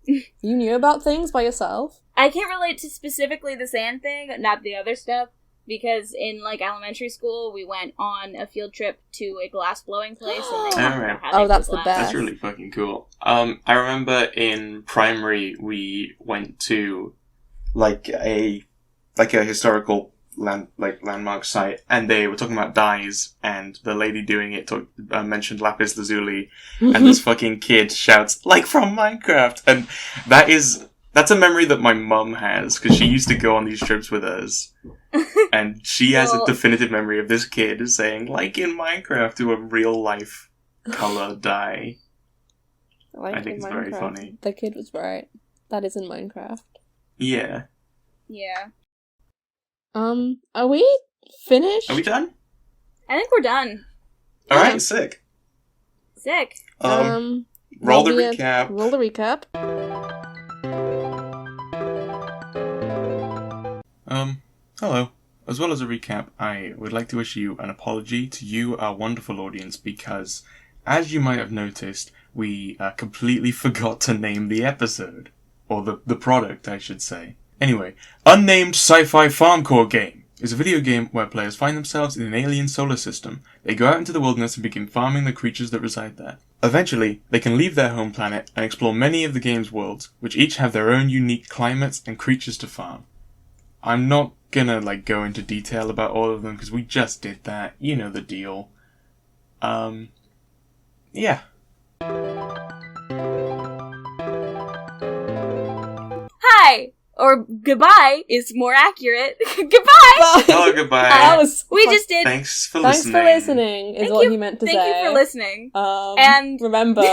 You knew about things by yourself? I can't relate to specifically the sand thing, not the other stuff. Because in, like, elementary school, we went on a field trip to a glass-blowing place, and they talked about how that's the best. That's really fucking cool. I remember in primary, we went to, like a historical landmark site, and they were talking about dyes, and the lady doing it mentioned lapis lazuli, and this fucking kid shouts, like from Minecraft, and that's a memory that my mum has, because she used to go on these trips with us. And she has a definitive memory of this kid saying, like in Minecraft, to a real life color dye. I think it's very funny. The kid was right. That is in Minecraft. Yeah. Yeah. Are we finished? Are we done? I think we're done. Alright, sick. Roll the recap. Roll the recap. Hello. As well as a recap, I would like to issue an apology to you, our wonderful audience, because, as you might have noticed, we completely forgot to name the episode. Or the product, I should say. Anyway, Unnamed Sci-Fi FarmCorE Game is a video game where players find themselves in an alien solar system. They go out into the wilderness and begin farming the creatures that reside there. Eventually, they can leave their home planet and explore many of the game's worlds, which each have their own unique climates and creatures to farm. I'm not gonna, go into detail about all of them, because we just did that. You know the deal. Yeah. Hi! or goodbye is more accurate. Goodbye! Oh, goodbye. That was we just did. Thanks for listening. Thanks for listening, is what he meant to say. Thank you for listening. And remember,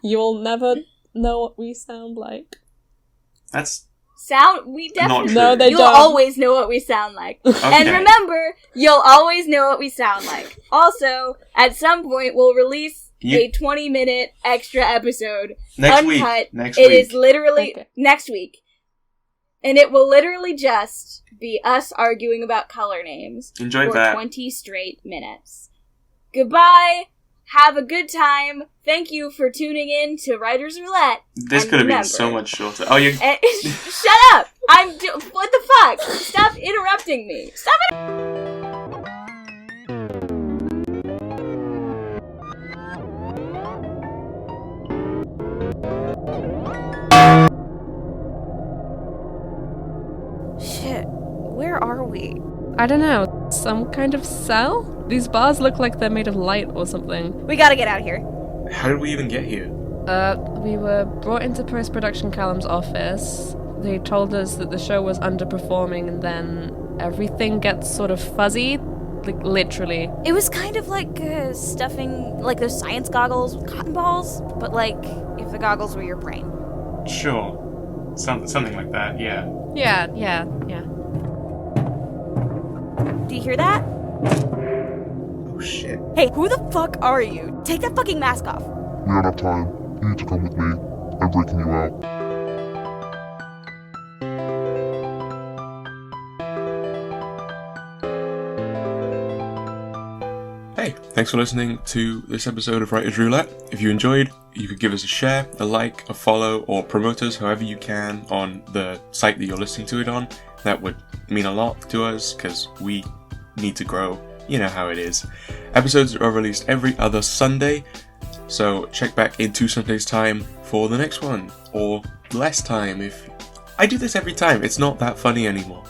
you'll never know what we sound like. That's... We definitely... No, they You'll don't. always know what we sound like. Okay. And remember, you'll always know what we sound like. Also, at some point, we'll release a 20-minute extra episode. Next uncut. Next It week. is literally next week. And it will literally just be us arguing about color names Enjoyed for that. 20 straight minutes. Goodbye. Have a good time. Thank you for tuning in to Writer's Roulette. This could have been so much shorter. Oh, you... Shut up! What the fuck? Stop interrupting me. Stop it! Shit. Where are we? I don't know. Some kind of cell? These bars look like they're made of light or something. We gotta get out of here. How did we even get here? We were brought into post-production Callum's office. They told us that the show was underperforming, and then everything gets sort of fuzzy. Like, literally. It was kind of like stuffing, like those science goggles with cotton balls, but like, if the goggles were your brain. Sure. Something like that, yeah. Yeah. Do you hear that? Oh, shit. Hey, who the fuck are you? Take that fucking mask off. We don't have time. You need to come with me. I'm breaking you out. Hey, thanks for listening to this episode of Writer's Roulette. If you enjoyed, you could give us a share, a like, a follow, or promote us however you can on the site that you're listening to it on. That would mean a lot to us, because we need to grow. You know how it is. Episodes are released every other Sunday, so check back in 2 Sundays' time for the next one, or less time if... I do this every time, it's not that funny anymore.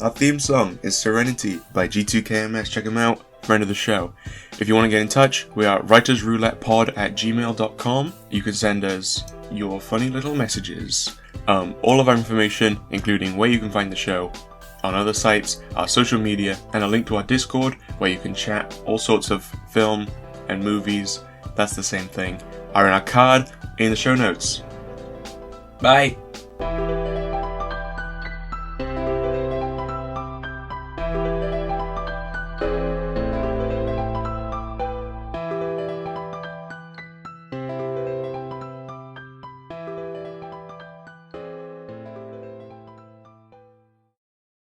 Our theme song is Serenity by G2KMS, check them out, friend of the show. If you want to get in touch, we are writersroulettepod@gmail.com. You can send us your funny little messages. All of our information, including where you can find the show, on other sites, our social media, and a link to our Discord, where you can chat all sorts of film and movies, that's the same thing, are in our card in the show notes. Bye!